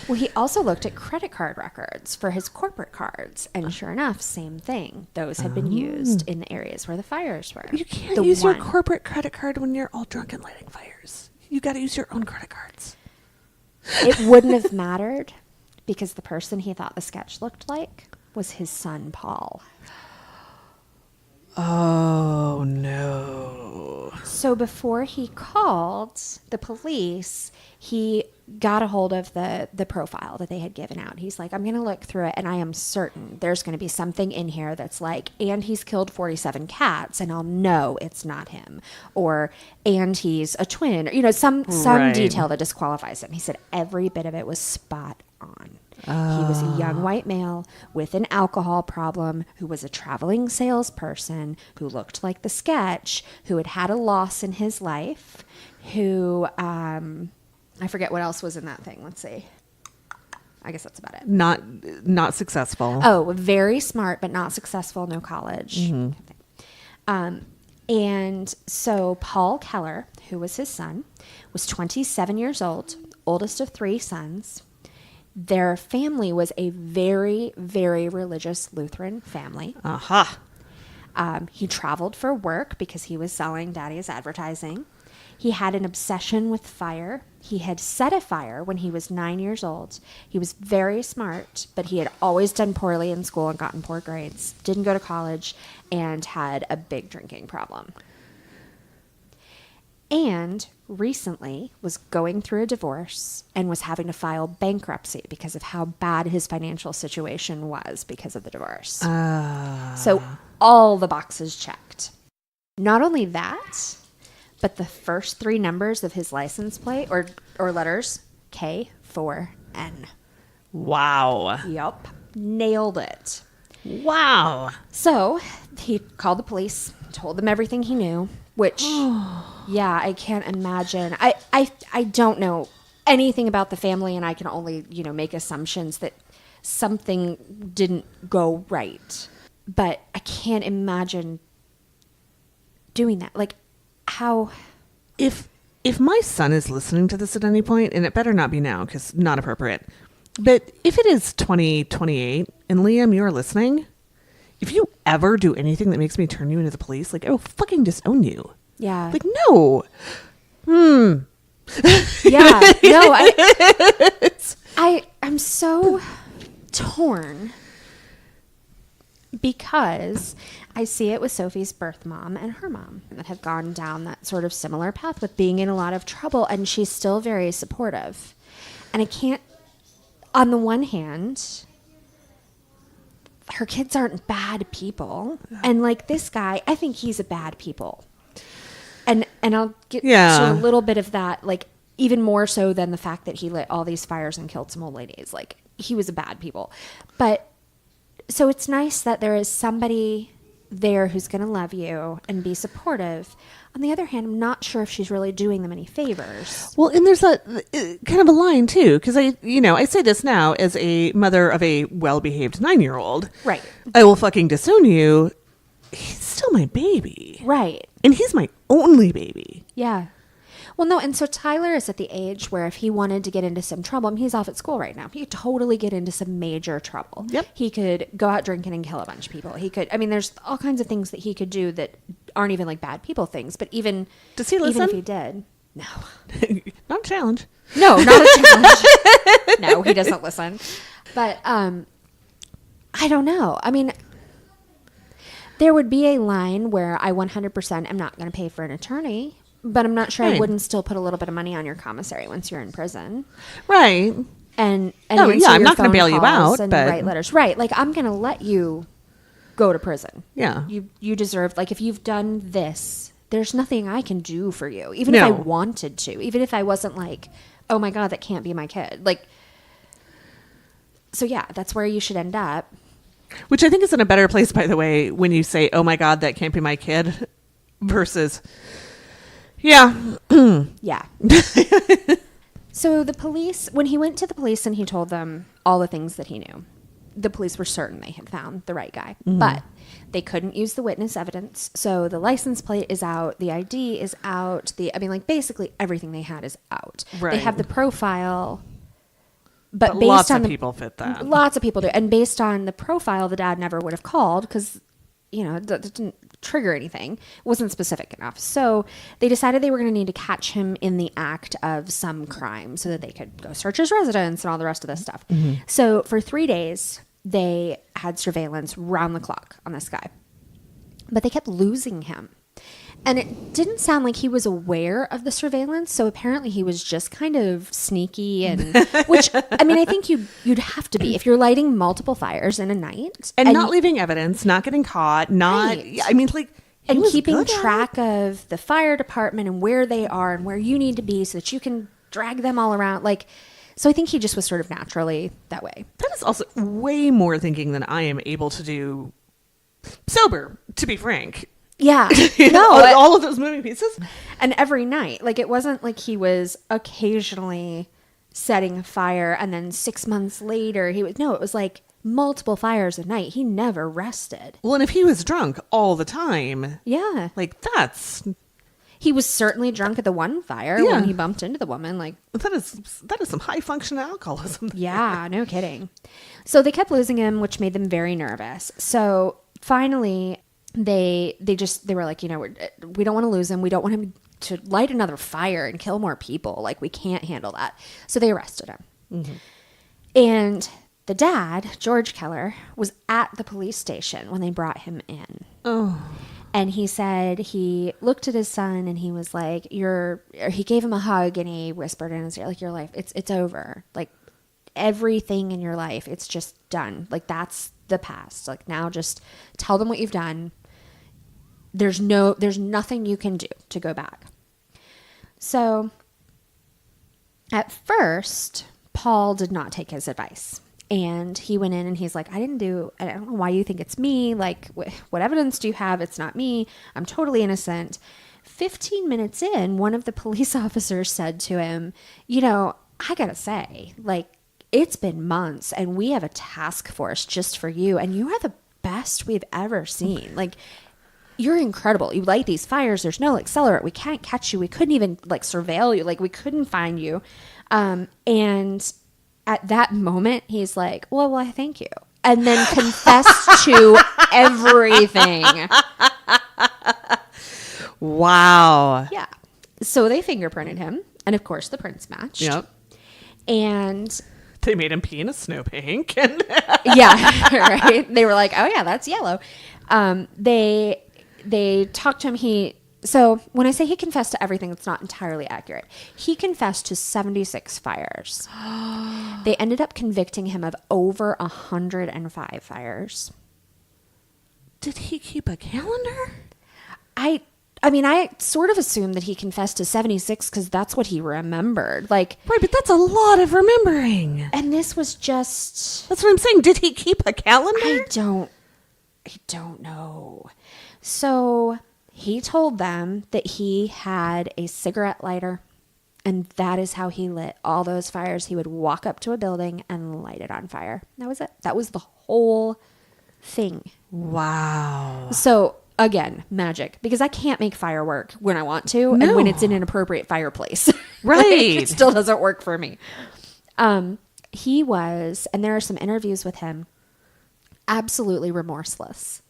Well, he also looked at credit card records for his corporate cards, and sure enough, same thing. Those had been used in the areas where the fires were. You can't use your corporate credit card when you're all drunk and lighting fires. You got to use your own credit cards. It wouldn't have mattered because the person he thought the sketch looked like was his son, Paul. Oh, no. So before he called the police, he got a hold of the profile that they had given out. He's like, I'm going to look through it, and I am certain there's going to be something in here that's like, and he's killed 47 cats, and I'll know it's not him. Or, and he's a twin. Or, you know, some detail that disqualifies him. He said every bit of it was spot on. He was a young white male with an alcohol problem who was a traveling salesperson who looked like the sketch, who had had a loss in his life, who, I forget what else was in that thing. Let's see. I guess that's about it. Not successful. Oh, very smart, but not successful. No college. And so Paul Keller, who was his son, was 27 years old, oldest of 3 sons. Their family was a very, very religious Lutheran family. He traveled for work because he was selling Daddy's advertising. He had an obsession with fire. He had set a fire when he was 9 years old. He was very smart, but he had always done poorly in school and gotten poor grades, didn't go to college, and had a big drinking problem. And recently was going through a divorce and was having to file bankruptcy because of how bad his financial situation was because of the divorce. So all the boxes checked. Not only that, but the first 3 numbers of his license plate or letters, K4N. Wow. Yup. Nailed it. Wow. So he called the police, told them everything he knew, which, yeah, I can't imagine. I don't know anything about the family, and I can only, make assumptions that something didn't go right. But I can't imagine doing that. Like, how... If my son is listening to this at any point, and it better not be now because not appropriate, but if it is 2028 and Liam, you're listening, if you ever do anything that makes me turn you into the police, like, I will fucking disown you. Yeah. Like, no. Yeah. No, I'm so torn because I see it with Sophie's birth mom and her mom that have gone down that sort of similar path with being in a lot of trouble, and she's still very supportive. And I can't, on the one hand, her kids aren't bad people. And like this guy, I think he's a bad people. And I'll get to a little bit of that, like even more so than the fact that he lit all these fires and killed some old ladies. Like he was a bad people. But so it's nice that there is somebody there who's going to love you and be supportive. On the other hand, I'm not sure if she's really doing them any favors. Well, and there's a kind of a line too, because I say this now as a mother of a well-behaved 9-year-old. Right. I will fucking disown you. He's still my baby. Right. And he's my only baby. Yeah. Well, no, and so Tyler is at the age where if he wanted to get into some trouble, I mean, he's off at school right now. He could totally get into some major trouble. Yep. He could go out drinking and kill a bunch of people. He could, I mean, there's all kinds of things that he could do that aren't even like bad people things, but even... Does he listen? Even if he did. No. Not a challenge. No, not a challenge. No, he doesn't listen. But, I don't know. I mean... There would be a line where I 100% am not going to pay for an attorney, but I'm not sure I wouldn't still put a little bit of money on your commissary once you're in prison. Right. And oh, answer yeah, I'm your not going to phone bail you calls out, and but write letters. Right. Like, I'm going to let you go to prison. Yeah. You deserve, like, if you've done this, there's nothing I can do for you, even if I wanted to, even if I wasn't like, oh my God, that can't be my kid. Like, so yeah, that's where you should end up. Which I think is in a better place, by the way, when you say, oh my God, that can't be my kid, versus, yeah. Yeah. So the police, when he went to the police and he told them all the things that he knew, the police were certain they had found the right guy. Mm-hmm. But they couldn't use the witness evidence. So the license plate is out. The ID is out. Basically everything they had is out. Right. They have the profile... But based lots on of people fit that. Lots of people do. And based on the profile, the dad never would have called because, it didn't trigger anything. It wasn't specific enough. So they decided they were going to need to catch him in the act of some crime so that they could go search his residence and all the rest of this stuff. Mm-hmm. So for 3 days, they had surveillance round the clock on this guy. But they kept losing him. And it didn't sound like he was aware of the surveillance. So apparently he was just kind of sneaky and which, I mean, I think you'd have to be if you're lighting multiple fires in a night. And not leaving evidence, not getting caught, not, right. I mean, like, and keeping track of the fire department and where they are and where you need to be so that you can drag them all around. Like, so I think he just was sort of naturally that way. That is also way more thinking than I am able to do sober, to be frank. Yeah. All of those moving pieces. And every night. Like, it wasn't like he was occasionally setting a fire and then 6 months later it was like multiple fires a night. He never rested. Well, and if he was drunk all the time. Yeah. Like, that's... He was certainly drunk at the one fire when he bumped into the woman. Like, that is some high function alcoholism. Yeah, no kidding. So they kept losing him, which made them very nervous. So finally... They were like, we don't want to lose him. We don't want him to light another fire and kill more people. Like, we can't handle that. So they arrested him. Mm-hmm. And the dad, George Keller, was at the police station when they brought him in. Oh. And he said he looked at his son and he was like, he gave him a hug and he whispered in his ear, like, your life, it's over. Like, everything in your life, it's just done. Like, that's the past. Like, now just tell them what you've done. There's nothing you can do to go back. So at first, Paul did not take his advice. And he went in and he's like, I don't know why you think it's me. Like, what evidence do you have? It's not me. I'm totally innocent. 15 minutes in, one of the police officers said to him, I gotta say, like, it's been months and we have a task force just for you. And you are the best we've ever seen. Like, you're incredible. You light these fires. There's no accelerant. We can't catch you. We couldn't even surveil you. Like, we couldn't find you. And at that moment, he's like, well, why, thank you. And then confessed to everything. Wow. Yeah. So they fingerprinted him. And of course, the prints matched. Yep. And they made him pee in a snow pink. And yeah, right. They were like, oh, yeah, that's yellow. They talked to him. So when I say he confessed to everything, it's not entirely accurate. He confessed to 76 fires. They ended up convicting him of over 105 fires. Did he keep a calendar? I mean, I sort of assumed that he confessed to 76 because that's what he remembered. Like, right, but that's a lot of remembering. And this was just... That's what I'm saying. Did he keep a calendar? I don't know. So he told them that he had a cigarette lighter, and that is how he lit all those fires. He would walk up to a building and light it on fire. That was it. That was the whole thing. Wow. So again, magic, because I can't make fire work when I want to, and when it's in an appropriate fireplace. Right. It still doesn't work for me. He was, and there are some interviews with him, absolutely remorseless,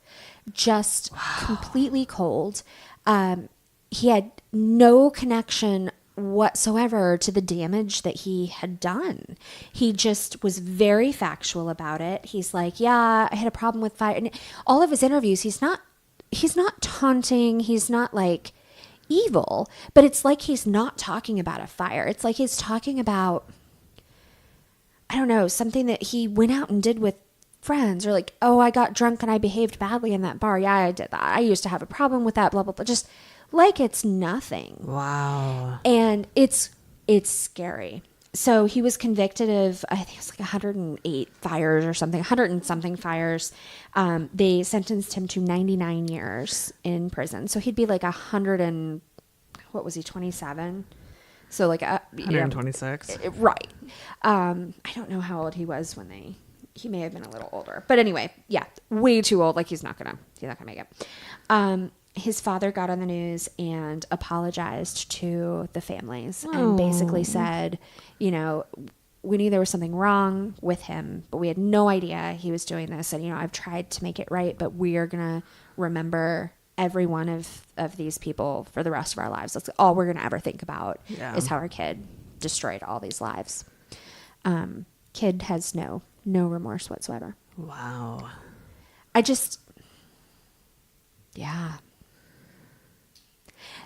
just completely cold. He had no connection whatsoever to the damage that he had done. He just was very factual about it. He's like, yeah, I had a problem with fire. And all of his interviews, he's not taunting. He's not like evil, but it's like he's not talking about a fire. It's like he's talking about, I don't know, something that he went out and did with friends, or like, oh, I got drunk and I behaved badly in that bar. Yeah, I did that. I used to have a problem with that, blah, blah, blah. Just like it's nothing. Wow. And it's scary. So he was convicted of, I think it's like 108 fires or something, 100 and something fires. They sentenced him to 99 years in prison. So he'd be like 100 and, what was he, 27? So like 126. Right. I don't know how old he was when he may have been a little older. But anyway, yeah, way too old. Like he's not gonna make it. His father got on the news and apologized to the families and basically said, we knew there was something wrong with him, but we had no idea he was doing this. And, I've tried to make it right, but we are going to remember every one of these people for the rest of our lives. That's all we're going to ever think about is how our kid destroyed all these lives. Kid has no remorse whatsoever. Wow. Yeah.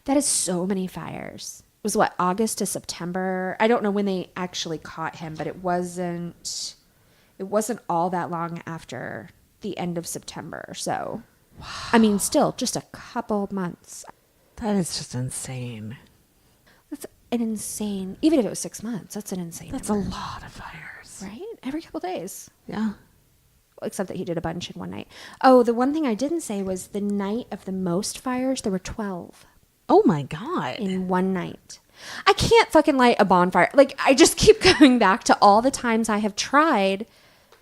That is so many fires. It was August to September. I don't know when they actually caught him, but it wasn't all that long after the end of September. So, wow. I mean, still just a couple months. That is just insane. That's an insane, even if it was 6 months, that's an insane That's number. a lot of fires. Right? Every couple days. Yeah. Except that he did a bunch in one night. Oh, the one thing I didn't say was the night of the most fires, there were 12. Oh my God. In one night. I can't fucking light a bonfire. Like, I just keep going back to all the times I have tried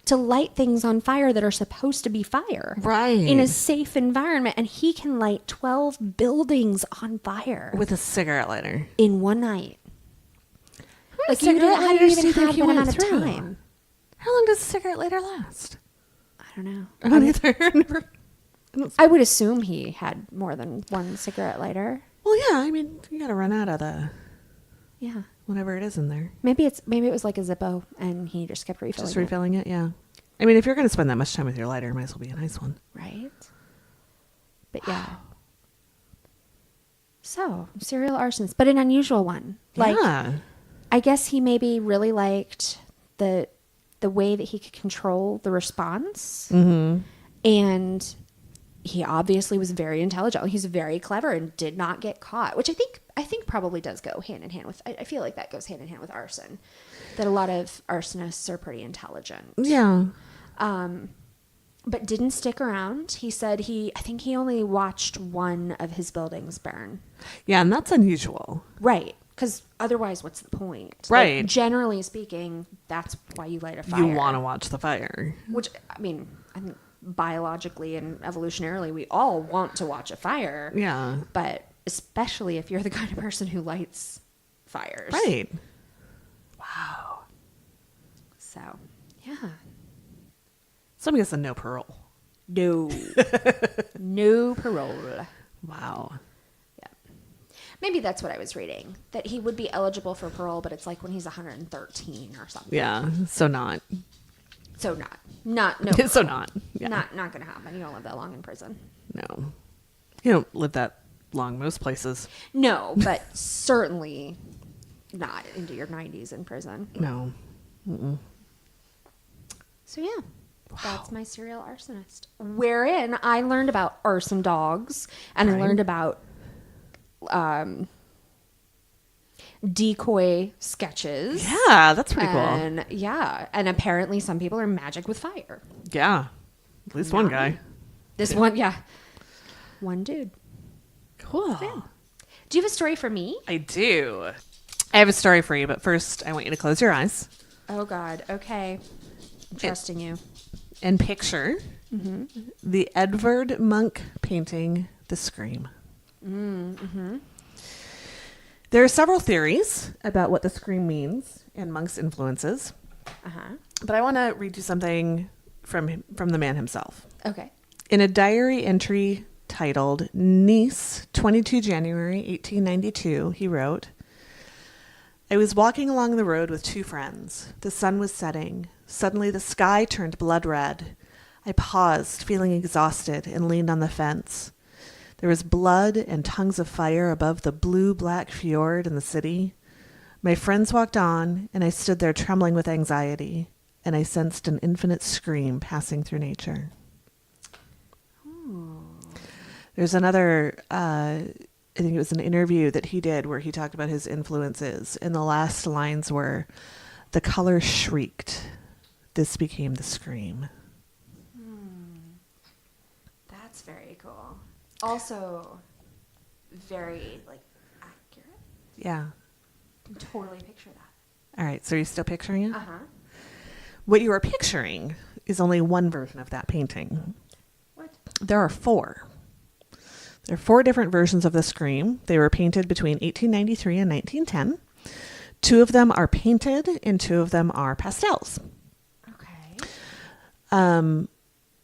to light things on fire that are supposed to be fire. Right. In a safe environment. And he can light 12 buildings on fire. With a cigarette lighter. In one night. Like, how do you even have that amount of time? How long does a cigarette lighter last? I don't know. I don't either. I would assume he had more than one cigarette lighter. Well, yeah. I mean, you got to run out of Yeah. whatever it is in there. Maybe it was like a Zippo, and he just kept refilling. Just refilling it, yeah. I mean, if you're going to spend that much time with your lighter, it might as well be a nice one, right? But yeah. So serial arsonist, but an unusual one. Like, yeah. I guess he maybe really liked the the way that he could control the response. And he obviously was very intelligent. He's very clever and did not get caught, which I think probably does go hand in hand with, I feel like that goes hand in hand with arson, that a lot of arsonists are pretty intelligent. Yeah. But didn't stick around. He said I think he only watched one of his buildings burn. Yeah, and that's unusual. Right. Because otherwise, what's the point? Right. Like, generally speaking, that's why you light a fire. You want to watch the fire. Which, I think biologically and evolutionarily, we all want to watch a fire. Yeah. But especially if you're the kind of person who lights fires. Right. Wow. So, yeah. Somebody gets a no parole. No. No parole. Wow. Yeah. Maybe that's what I was reading. That he would be eligible for parole, but it's like when he's 113 or something. Yeah. So not. So not. No. So not. Yeah. Not going to happen. You don't live that long in prison. No. You don't live that long most places. No, but certainly not into your 90s in prison. No. Mm-mm. So yeah. That's my serial arsonist. Wherein I learned about arson dogs and I learned about decoy sketches. Yeah, that's pretty cool. And yeah, and apparently some people are magic with fire. Yeah. At least one guy. One dude. Cool. Yeah. Do you have a story for me? I do. I have a story for you, but first I want you to close your eyes. Oh God. Okay. I'm trusting you. And picture the Edvard Munch painting, The Scream. There are several theories about what The Scream means and Munch's influences. But I want to read you something from the man himself. Okay. In a diary entry titled Nice, 22 January 1892, he wrote, I was walking along the road with two friends. The sun was setting. Suddenly the sky turned blood red. I paused, feeling exhausted, and leaned on the fence. There was blood and tongues of fire above the blue-black fjord in the city. My friends walked on, and I stood there trembling with anxiety, and I sensed an infinite scream passing through nature. Ooh. There's another, I think it was an interview that he did where he talked about his influences, and the last lines were, the color shrieked. This became the scream. That's very cool. Also, very, accurate. Yeah. I can totally picture that. All right, so you're still picturing it? Uh-huh. What you are picturing is only one version of that painting. What? There are four. There are four different versions of the Scream. They were painted between 1893 and 1910. Two of them are painted and two of them are pastels. Okay.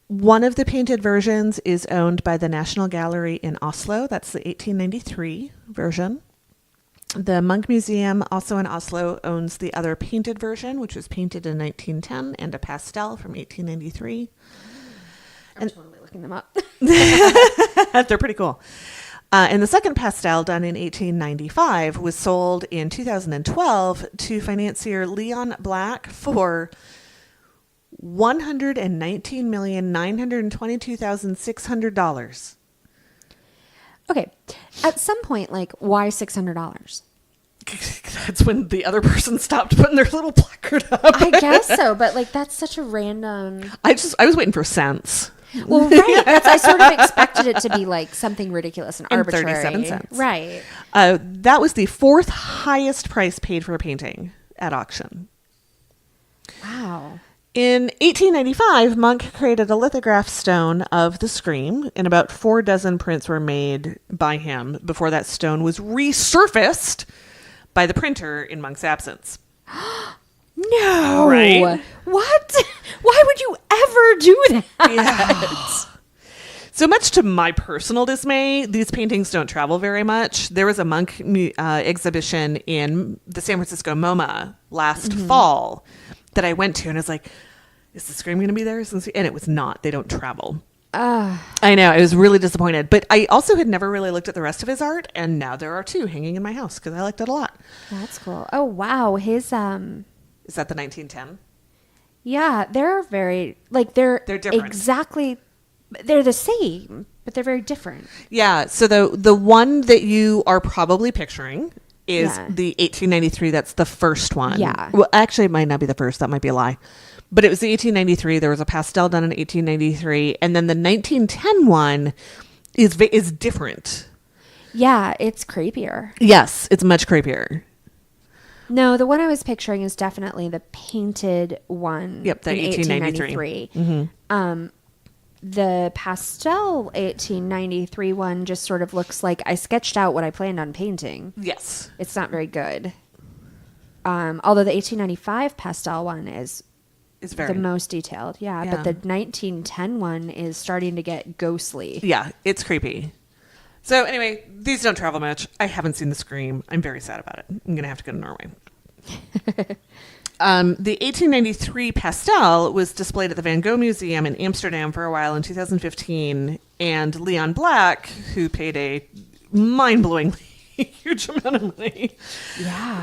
One of the painted versions is owned by the National Gallery in Oslo. That's the 1893 version. The Munch Museum, also in Oslo, owns the other painted version, which was painted in 1910, and a pastel from 1893. I'm totally looking them up. They're pretty cool. And the second pastel, done in 1895, was sold in 2012 to financier Leon Black for $119,922,600. Okay. At some point, why $600? That's when the other person stopped putting their little placard up. I guess so, but that's such a random. I was waiting for cents. Well, right. I sort of expected it to be something ridiculous and arbitrary. 37 cents. Right. That was the fourth highest price paid for a painting at auction. Wow. In 1895, Munch created a lithograph stone of the Scream, and about 4 dozen prints were made by him before that stone was resurfaced by the printer in Munch's absence. No. Right? What? Why would you ever do that? Yeah. So much to my personal dismay, these paintings don't travel very much. There was a Munch exhibition in the San Francisco MoMA last fall that I went to, and I was like, is the Scream going to be there? And it was not. They don't travel. I know. I was really disappointed. But I also had never really looked at the rest of his art, and now there are 2 hanging in my house because I liked it a lot. That's cool. Oh, wow. His... Is that the 1910? Yeah, they're very, like, they're different. exactly, they're the same, but they're very different. Yeah. So the one that you are probably picturing is Yeah. the 1893. That's the first one. Yeah. Well, actually, it might not be the first. That might be a lie. But it was the 1893. There was a pastel done in 1893. And then the 1910 one is different. Yeah, it's creepier. Yes, it's much creepier. No, the one I was picturing is definitely the painted one. Yep, the in 1893. 1893. The pastel 1893 one just sort of looks like I sketched out what I planned on painting. Yes. It's not very good. Although the 1895 pastel one is It's very. the most detailed. Yeah, Yeah. but the 1910 one is starting to get ghostly. Yeah, it's creepy. So anyway, these don't travel much. I haven't seen the Scream. I'm very sad about it. I'm going to have to go to Norway. The 1893 pastel was displayed at the Van Gogh Museum in Amsterdam for a while in 2015. And Leon Black, who paid a mind-blowingly huge amount of money,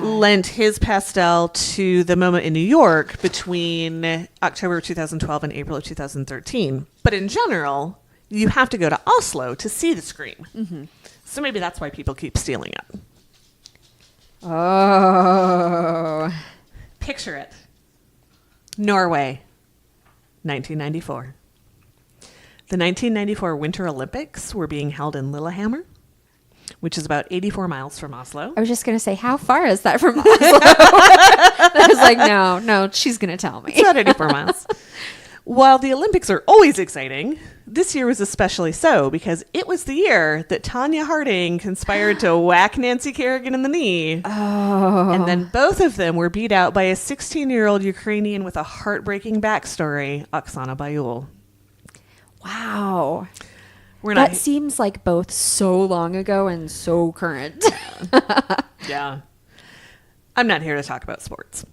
lent his pastel to the MoMA in New York between October of 2012 and April of 2013. But in general, you have to go to Oslo to see the Scream. Mm-hmm. So maybe that's why people keep stealing it. Oh. Picture it. Norway, 1994. The 1994 Winter Olympics were being held in Lillehammer, which is about 84 miles from Oslo. I was just going to say, how far is that from Oslo? I was like, no, she's going to tell me. It's about 84 miles. While the Olympics are always exciting, this year was especially so because it was the year that Tanya Harding conspired to whack Nancy Kerrigan in the knee. Oh. And then both of them were beat out by a 16-year-old Ukrainian with a heartbreaking backstory, Oksana Bayul. Wow. We're That not. seems like both so long ago and so current. Yeah. I'm not here to talk about sports.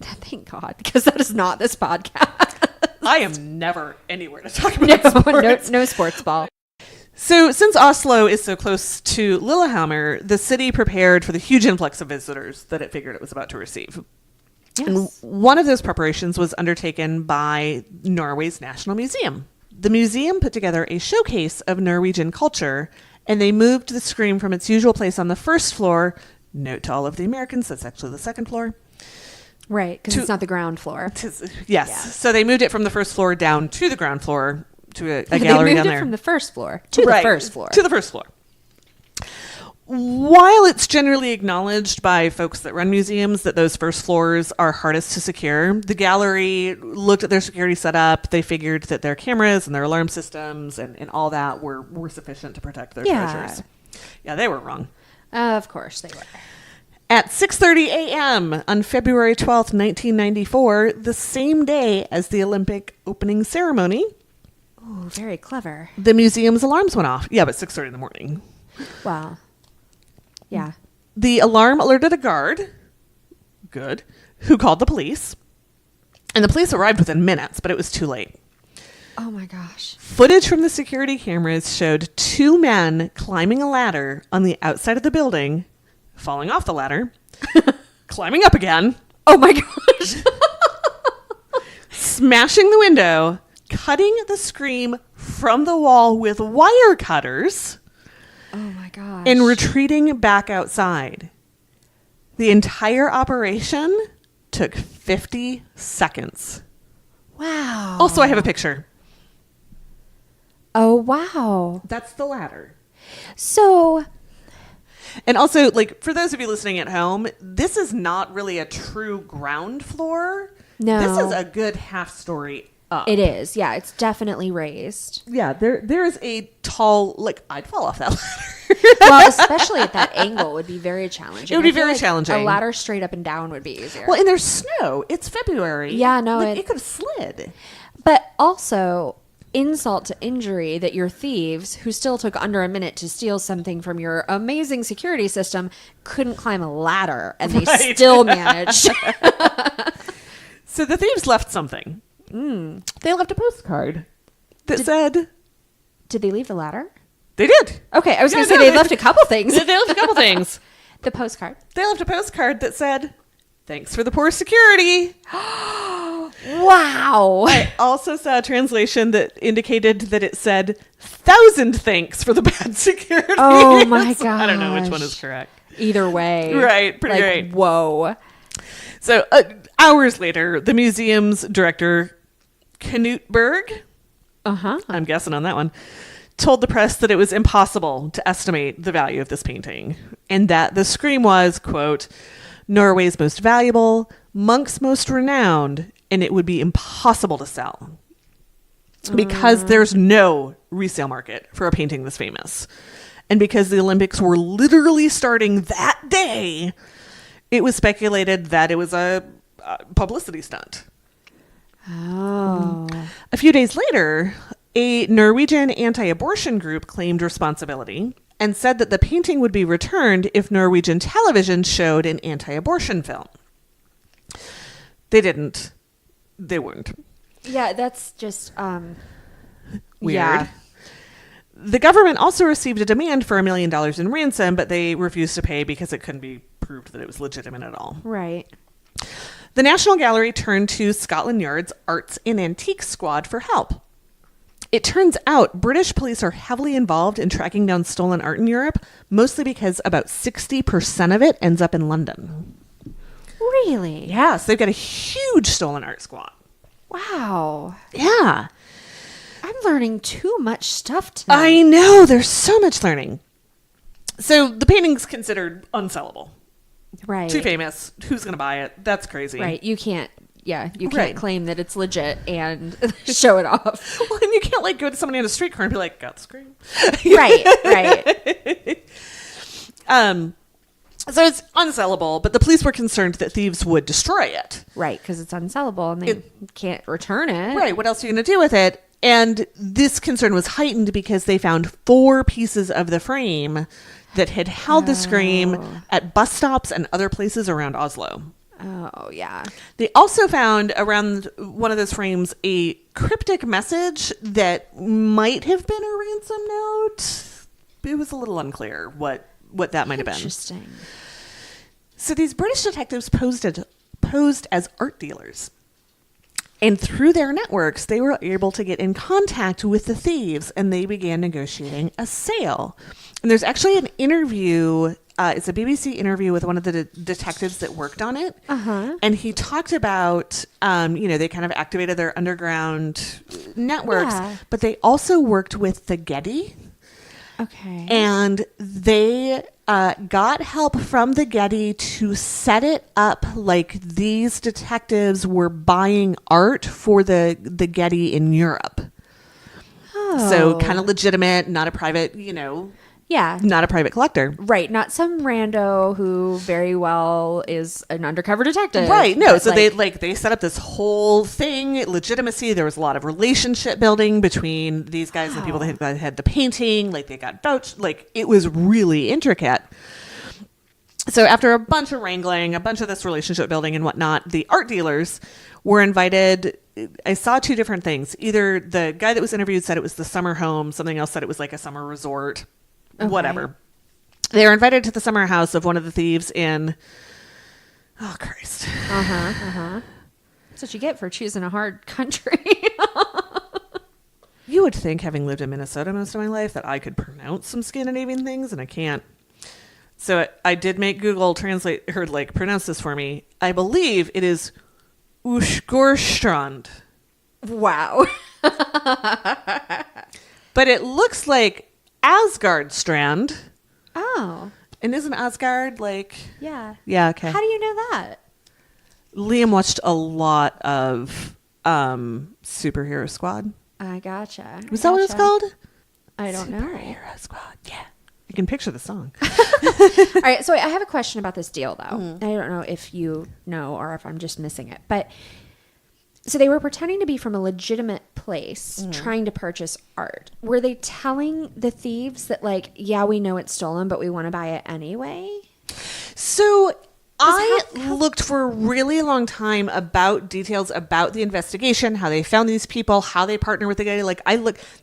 Thank God, because that is not this podcast. I am never anywhere to talk about sports. No sports ball. So since Oslo is so close to Lillehammer, the city prepared for the huge influx of visitors that it figured it was about to receive. Yes. And one of those preparations was undertaken by Norway's National Museum. The museum put together a showcase of Norwegian culture, and they moved the Scream from its usual place on the first floor. Note to all of the Americans, that's actually the second floor. Right, because it's not the ground floor. Yes. Yeah. So they moved it from the first floor down to the ground floor to a gallery They down moved there. it from the first floor to the first floor. To the first floor. While it's generally acknowledged by folks that run museums that those first floors are hardest to secure, the gallery looked at their security setup. They figured that their cameras and their alarm systems and all that were sufficient to protect their treasures. Yeah, they were wrong. Of course they were. At 6:30 a.m. on February 12th, 1994, the same day as the Olympic opening ceremony, Oh, very clever. the museum's alarms went off. Yeah, but 6:30 in the morning. Wow. Yeah. The alarm alerted a guard, good, who called the police. And the police arrived within minutes, but it was too late. Oh my gosh. Footage from the security cameras showed two men climbing a ladder on the outside of the building, falling off the ladder, climbing up again, Oh my gosh. smashing the window, cutting the Scream from the wall with wire cutters, Oh my gosh. and retreating back outside. The entire operation took 50 seconds. Wow. Also, I have a picture. Oh wow. That's the ladder. So And also, like, for those of you listening at home, this is not really a true ground floor. No. This is a good half story up. it is. Yeah, it's definitely raised. Yeah, there's a tall, like, I'd fall off that ladder. Well, especially at that angle would be very challenging. It would be I feel very like challenging. A ladder straight up and down would be easier. Well, and there's snow. It's February. Yeah, no, Like, it- it could have slid. But also, insult to injury that your thieves, who still took under a minute to steal something from your amazing security system, couldn't climb a ladder and they Right. still managed. So the thieves left something. They left a postcard that said Did they leave the ladder? they did. Okay, I was Yeah, going to say no, they they- left a couple things. They left a couple things. The postcard. They left a postcard that said, Thanks for the poor security. Wow. I also saw a translation that indicated that it said 1,000 thanks for the bad security. Oh my gosh. I don't know which one is correct. Either way. Right, pretty like, great. Whoa. So hours later, the museum's director, Knut Berg, I'm guessing on that one, told the press that it was impossible to estimate the value of this painting and that the scream was, quote, Norway's most valuable, Munch's most renowned, and it would be impossible to sell because there's no resale market for a painting this famous. And because the Olympics were literally starting that day, it was speculated that it was a publicity stunt. Oh. A few days later, a Norwegian anti-abortion group claimed responsibility and said that the painting would be returned if Norwegian television showed an anti-abortion film. They didn't. They wouldn't. Yeah, that's just Weird. Yeah. The government also received a demand for $1 million in ransom, but they refused to pay because it couldn't be proved that it was legitimate at all. Right. The National Gallery turned to Scotland Yard's Arts and Antiques Squad for help. It turns out British police are heavily involved in tracking down stolen art in Europe, mostly because about 60% of it ends up in London. Really? Yes, they've got a huge stolen art squad. Wow. Yeah. I'm learning too much stuff tonight. I know. There's so much learning. So the painting's considered unsellable. Right. Too famous. Who's going to buy it? That's crazy. Right. You can't Right. claim that it's legit and show it off. Well, and you can't like go to somebody on a street corner and be like, got the scream. Right. So it's unsellable, but the police were concerned that thieves would destroy it. Right, because it's unsellable and they can't return it. Right. What else are you going to do with it? And this concern was heightened because they found 4 pieces of the frame that had held the scream at bus stops and other places around Oslo. Oh, yeah. They also found around one of those frames a cryptic message that might have been a ransom note. It was a little unclear what that might have been. Interesting. So these British detectives posed as art dealers. And through their networks, they were able to get in contact with the thieves, and they began negotiating a sale. And there's actually an interview. It's a BBC interview with one of the detectives that worked on it. And he talked about, they kind of activated their underground networks, but they also worked with the Getty. Okay. And they got help from the Getty to set it up like these detectives were buying art for the Getty in Europe. Oh. So kind of legitimate, not a private, Yeah. not a private collector. Right. Not some rando who very well is an undercover detective. Right. No. But, So they set up this whole thing, legitimacy. There was a lot of relationship building between these guys and the people that had the painting. Like they got vouched. Like it was really intricate. So after a bunch of wrangling, a bunch of this relationship building and whatnot, the art dealers were invited. I saw 2 different things. Either the guy that was interviewed said it was the summer home. Something else said it was like a summer resort. Okay. Whatever. They were invited to the summer house of one of the thieves in... Oh, Christ. That's what you get for choosing a hard country. You would think, having lived in Minnesota most of my life, that I could pronounce some Scandinavian things, and I can't. So I did make Google translate her, pronounce this for me. I believe it is Ushgorstrand. Wow. But it looks like Asgard Strand. Oh. And isn't Asgard Yeah. Yeah, okay. How do you know that? Liam watched a lot of Superhero Squad. I gotcha. Was that what it's called? I don't know. Superhero Squad. Yeah. You can picture the song. All right. So I have a question about this deal, though. I don't know if you know or if I'm just missing it. But so they were pretending to be from a legitimate place trying to purchase art. Were they telling the thieves that, we know it's stolen, but we want to buy it anyway? So I looked for a really long time about details about the investigation, how they found these people, how they partner with the guy. Like,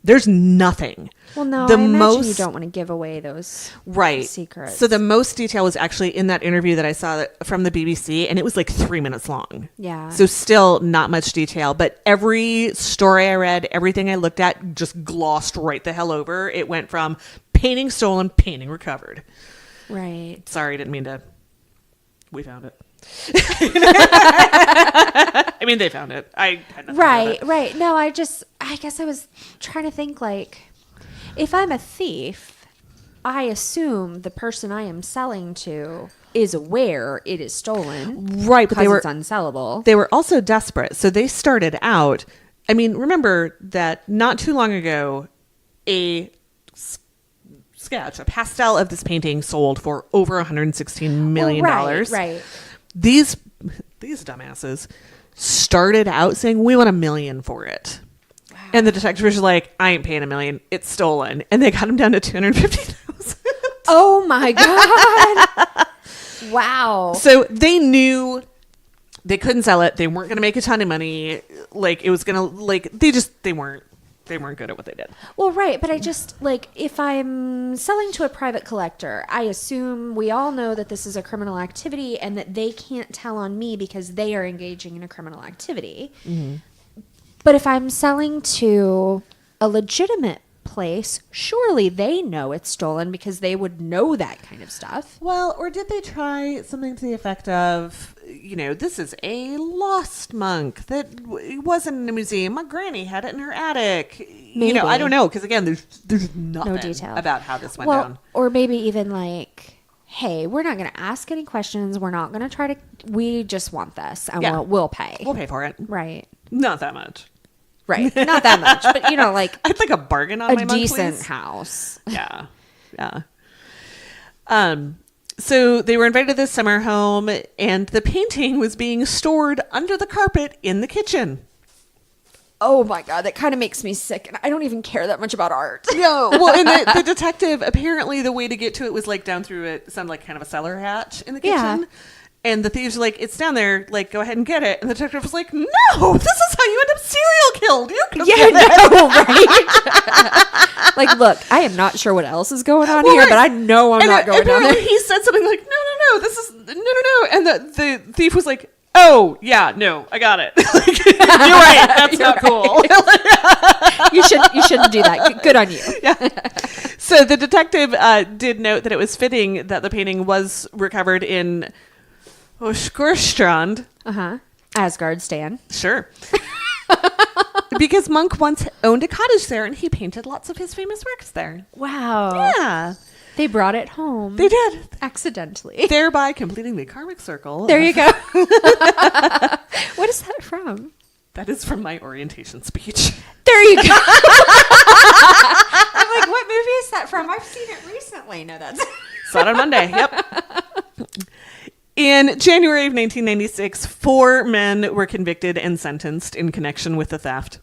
there's nothing. Well, no, I imagine you don't want to give away those secrets. So the most detail was actually in that interview that I saw from the BBC, and it was like 3 minutes long. Yeah. So still not much detail, but every story I read, everything I looked at just glossed right the hell over. It went from painting stolen, painting recovered. Right. Sorry, didn't mean to. We found it. I mean, they found it. I had nothing to do with it. Right. No, I guess I was trying to think, like, if I'm a thief, I assume the person I am selling to is aware it is stolen. Right, but it's unsellable. They were also desperate. So they started out. I mean, remember that not too long ago, a sketch, a pastel of this painting sold for over $116 million. Right. These dumbasses started out saying, we want $1 million for it. Wow. And the detective was like, I ain't paying $1 million. It's stolen. And they got him down to $250,000. Oh my God. Wow. So they knew they couldn't sell it. They weren't going to make a ton of money. Like, it was going to, like, they weren't good at what they did. Well, right. But I just, like, if I'm selling to a private collector, I assume we all know that this is a criminal activity and that they can't tell on me because they are engaging in a criminal activity. Mm-hmm. But if I'm selling to a legitimate place, surely they know it's stolen because they would know that kind of stuff. Well, or did they try something to the effect of, this is a lost monk that wasn't in a museum. My granny had it in her attic. Maybe. I don't know, because again, there's nothing no detail about how this went down. Or maybe even like, hey, we're not going to ask any questions. We're not going to try to. We just want this, and we'll pay. We'll pay for it. Right. Not that much. Right. Not that much, but like I'd like a bargain on my monk, decent please. house. Yeah. So they were invited to this summer home, and the painting was being stored under the carpet in the kitchen. Oh my God, that kind of makes me sick, and I don't even care that much about art. No, well, and the detective, apparently the way to get to it was like down through some like kind of a cellar hatch in the kitchen. Yeah. And the thieves were like, it's down there, like, go ahead and get it. And the detective was like, no, this is how you end up serial killed. You can get it. Right? Like, look, I am not sure what else is going on here, but I know I'm not going down there. He said something like, no, this is, no. And the thief was like, oh, yeah, no, I got it. Like, you're right, that's not cool. You shouldn't do that. Good on you. Yeah. So the detective did note that it was fitting that the painting was recovered in Skurstrand. Asgard Stan. Sure. Because Munch once owned a cottage there, and he painted lots of his famous works there. Wow. Yeah. They brought it home. They did. Accidentally. Thereby completing the karmic circle. There you go. What is that from? That is from my orientation speech. There you go. I'm like, what movie is that from? I've seen it recently. No, that's... Saw it on Monday. Yep. In January of 1996, 4 men were convicted and sentenced in connection with the theft.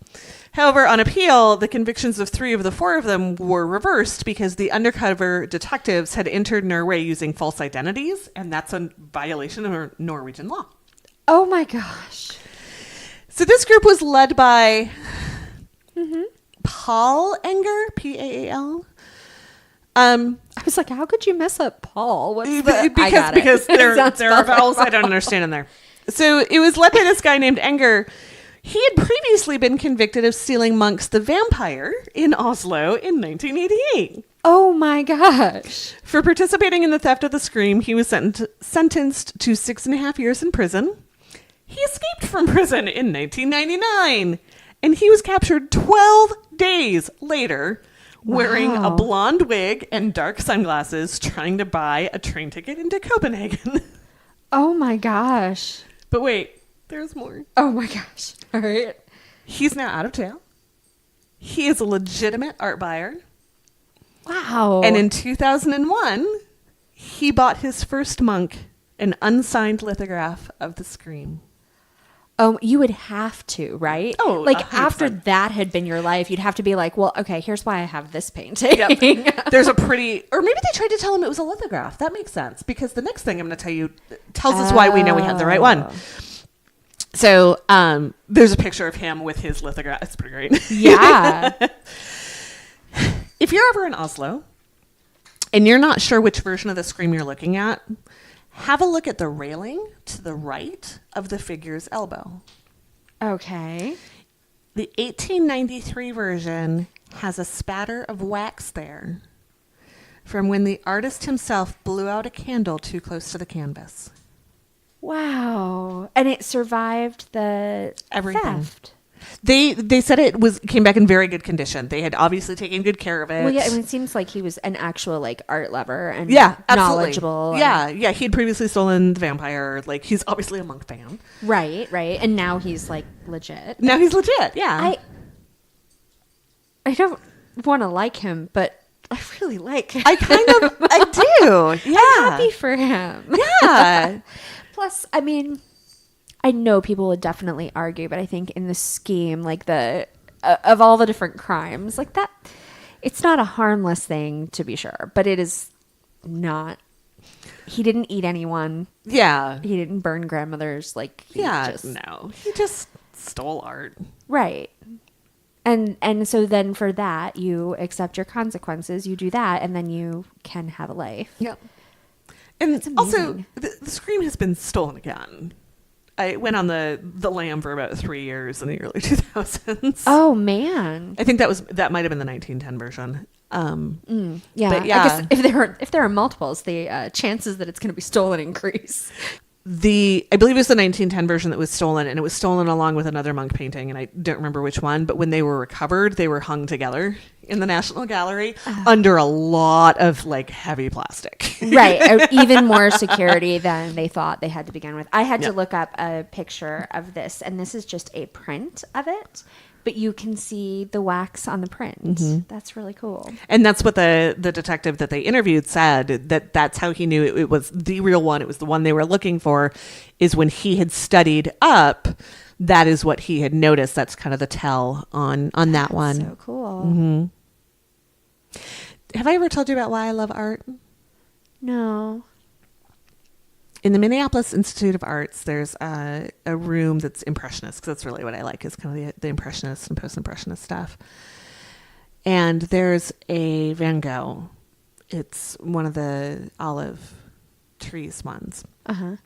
However, on appeal, the convictions of 3 of the 4 of them were reversed because the undercover detectives had entered Norway using false identities, and that's a violation of Norwegian law. Oh my gosh. So this group was led by Paul Enger, P-A-A-L. I was like, how could you mess up Paul? Because there are vowels I don't understand in there. So it was led by this guy named Enger. He had previously been convicted of stealing Munch's The Vampire in Oslo in 1988. Oh my gosh. For participating in the theft of the Scream, he was sentenced to 6.5 years in prison. He escaped from prison in 1999, and he was captured 12 days later wearing a blonde wig and dark sunglasses, trying to buy a train ticket into Copenhagen. Oh my gosh. But wait, there's more. Oh my gosh. All right. He's now out of jail. He is a legitimate art buyer. Wow. And in 2001, he bought his first Munch an unsigned lithograph of the Scream. Oh, you would have to, right? Oh, like 100%. after that had been your life, you'd have to be like, well, okay, here's why I have this painting. Yep. There's a pretty, or maybe they tried to tell him it was a lithograph. That makes sense because the next thing I'm going to tell you tells us why we know we had the right one. So there's a picture of him with his lithograph. It's pretty great. Yeah. If you're ever in Oslo and you're not sure which version of the Scream you're looking at, have a look at the railing to the right of the figure's elbow. Okay. The 1893 version has a spatter of wax there from when the artist himself blew out a candle too close to the canvas. Wow. And it survived the Everything. theft. They said it came back in very good condition. They had obviously taken good care of it. Well, yeah, I mean, it seems like he was an actual like art lover and Absolutely. knowledgeable. Yeah. He'd previously stolen the vampire. Like, he's obviously a monk fan. Right. And now he's like legit. Now he's legit. Yeah. I don't want to like him, but I really like him. I do. Yeah. I'm happy for him. Yeah. Plus, I mean, I know people would definitely argue, but I think in the scheme, like of all the different crimes, like that, it's not a harmless thing to be sure, but it is not. He didn't eat anyone. Yeah. He didn't burn grandmothers. Like, No. He just stole art. Right. And so then for that, you accept your consequences, you do that, and then you can have a life. Yep. And That's also, amazing. the Scream has been stolen again. I went on the lam for about 3 years in the early 2000s. Oh, man. I think that might have been the 1910 version. Yeah. But yeah. I guess if there are multiples, the chances that it's going to be stolen increase. I believe it was the 1910 version that was stolen, and it was stolen along with another monk painting, and I don't remember which one, but when they were recovered, they were hung together in the National Gallery under a lot of like heavy plastic. Right. Even more security than they thought they had to begin with. I had to look up a picture of this, and this is just a print of it, but you can see the wax on the print. Mm-hmm. That's really cool. And that's what the detective that they interviewed said, that's how he knew it was the real one. It was the one they were looking for, is when he had studied up. That is what he had noticed. That's kind of the tell on that one. So cool. Mm-hmm. Have I ever told you about why I love art? No. In the Minneapolis Institute of Arts, there's a room that's impressionist, because that's really what I like, is kind of the impressionist and post-impressionist stuff. And there's a Van Gogh. It's one of the olive trees ones. Uh-huh.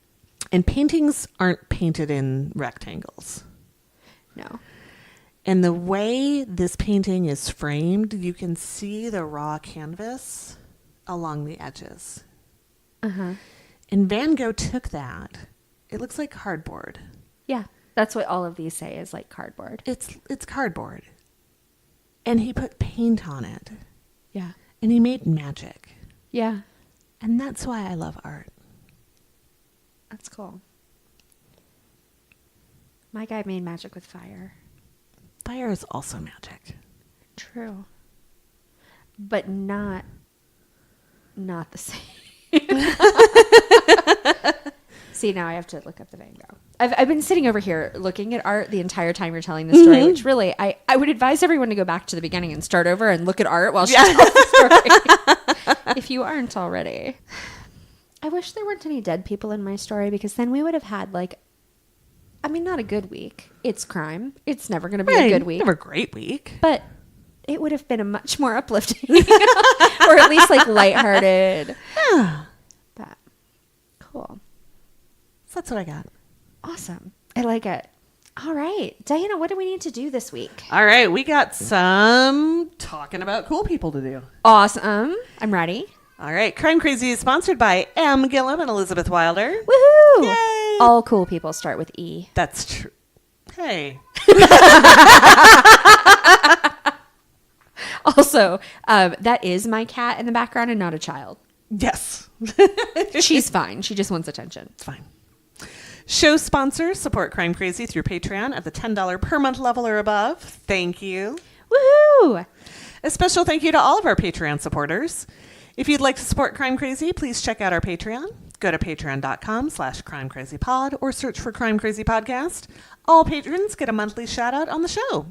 And paintings aren't painted in rectangles. No. And the way this painting is framed, you can see the raw canvas along the edges. Uh-huh. And Van Gogh took that. It looks like cardboard. Yeah. That's what all of these say is like cardboard. It's cardboard. And he put paint on it. Yeah. And he made magic. Yeah. And that's why I love art. That's cool. My guy made magic with fire. Fire is also magic. True. But not the same. See, now I have to look up the Van Gogh. I've been sitting over here looking at art the entire time you're telling the story, which really, I would advise everyone to go back to the beginning and start over and look at art while she tells the story. If you aren't already. I wish there weren't any dead people in my story, because then we would have had not a good week. It's crime. It's never going to be a good week. Never a great week. But it would have been a much more uplifting, or at least like lighthearted. Yeah. But cool. So that's what I got. Awesome. I like it. All right. Diana, what do we need to do this week? All right. We got some talking about cool people to do. Awesome. I'm ready. All right. Crime Crazy is sponsored by M. Gillum and Elizabeth Wilder. Woohoo! Yay! All cool people start with E. That's true. Hey. Also, that is my cat in the background and not a child. Yes. She's fine. She just wants attention. It's fine. Show sponsors support Crime Crazy through Patreon at the $10 per month level or above. Thank you. Woohoo! A special thank you to all of our Patreon supporters. If you'd like to support Crime Crazy, please check out our Patreon. Go to patreon.com/crimecrazypod or search for Crime Crazy Podcast. All patrons get a monthly shout out on the show.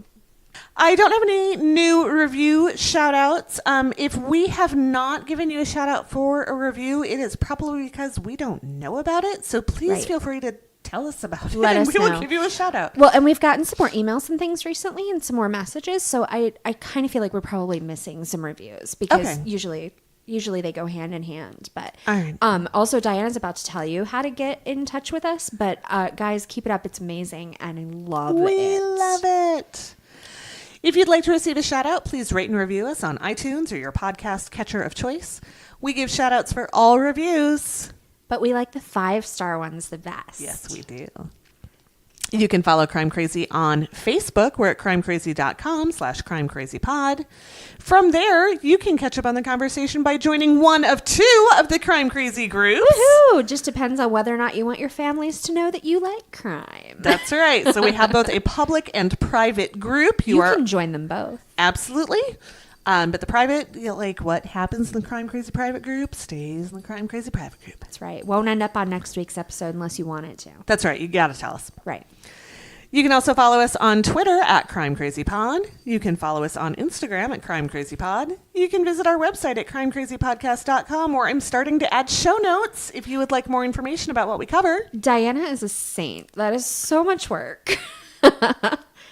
I don't have any new review shout outs. If we have not given you a shout out for a review, it is probably because we don't know about it. So please feel free to tell us about Let it. us We will know. give you a shout out. Well, and we've gotten some more emails and things recently and some more messages. So I kind of feel like we're probably missing some reviews because usually they go hand in hand. But All right. also Diana's about to tell you how to get in touch with us. But guys, keep it up. It's amazing. And I love it. We love it. If you'd like to receive a shout out, please rate and review us on iTunes or your podcast catcher of choice. We give shout outs for all reviews. But we like the 5-star ones the best. Yes, we do. You can follow Crime Crazy on Facebook. We're at crimecrazy.com/crimecrazypod. From there, you can catch up on the conversation by joining one of 2 of the Crime Crazy groups. Woohoo! Just depends on whether or not you want your families to know that you like crime. That's right. So we have both a public and private group. You can join them both. Absolutely. But the private, like what happens in the Crime Crazy private group stays in the Crime Crazy private group. That's right. Won't end up on next week's episode unless you want it to. That's right. You got to tell us. Right. You can also follow us on Twitter at Crime Crazy Pod. You can follow us on Instagram at Crime Crazy Pod. You can visit our website at crimecrazypodcast.com, where I'm starting to add show notes if you would like more information about what we cover. Diana is a saint. That is so much work.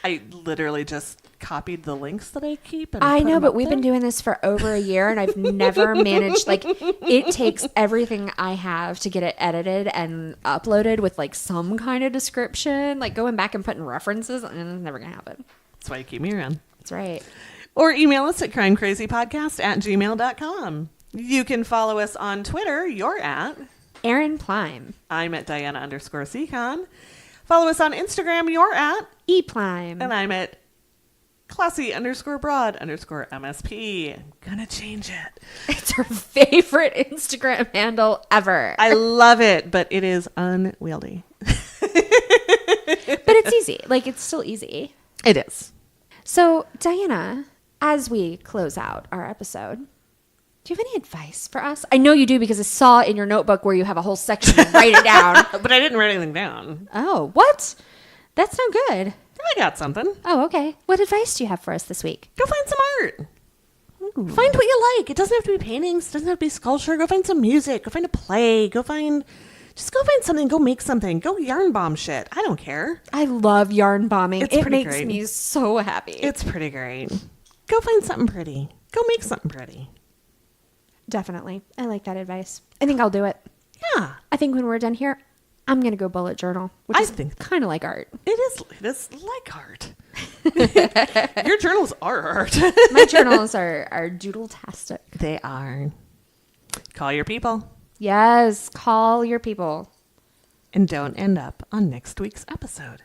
I literally just copied the links that I keep. And I put know, them but up we've been there. doing this for over a year and I've never managed, like, it takes everything I have to get it edited and uploaded with, like, some kind of description, like going back and putting references, and it's never going to happen. That's why you keep me around. That's right. Or email us at crimecrazypodcast@gmail.com. You can follow us on Twitter. You're at Eryn Plime. I'm at Diana_Seacon. Follow us on Instagram. You're at E-Plime. And I'm at classy_broad_MSP. I'm gonna change it. It's her favorite Instagram handle ever. I love it, but it is unwieldy. But it's easy. Like, it's still easy. It is. So, Diana, as we close out our episode, do you have any advice for us? I know you do because I saw in your notebook where you have a whole section to write it down. But I didn't write anything down. Oh, what? That's no good. I got something. Oh, okay. What advice do you have for us this week? Go find some art. Find what you like. It doesn't have to be paintings. It doesn't have to be sculpture. Go find some music. Go find a play. Just go find something. Go make something. Go yarn bomb shit. I don't care. I love yarn bombing. It's It pretty makes great. me so happy. It's pretty great. Go find something pretty. Go make something pretty. Definitely. I like that advice. I think I'll do it. Yeah. I think when we're done here, I'm going to go bullet journal, which I is think- kind of like art. It is like art. Your journals are art. My journals are doodle-tastic. They are. Call your people. Yes, call your people. And don't end up on next week's episode.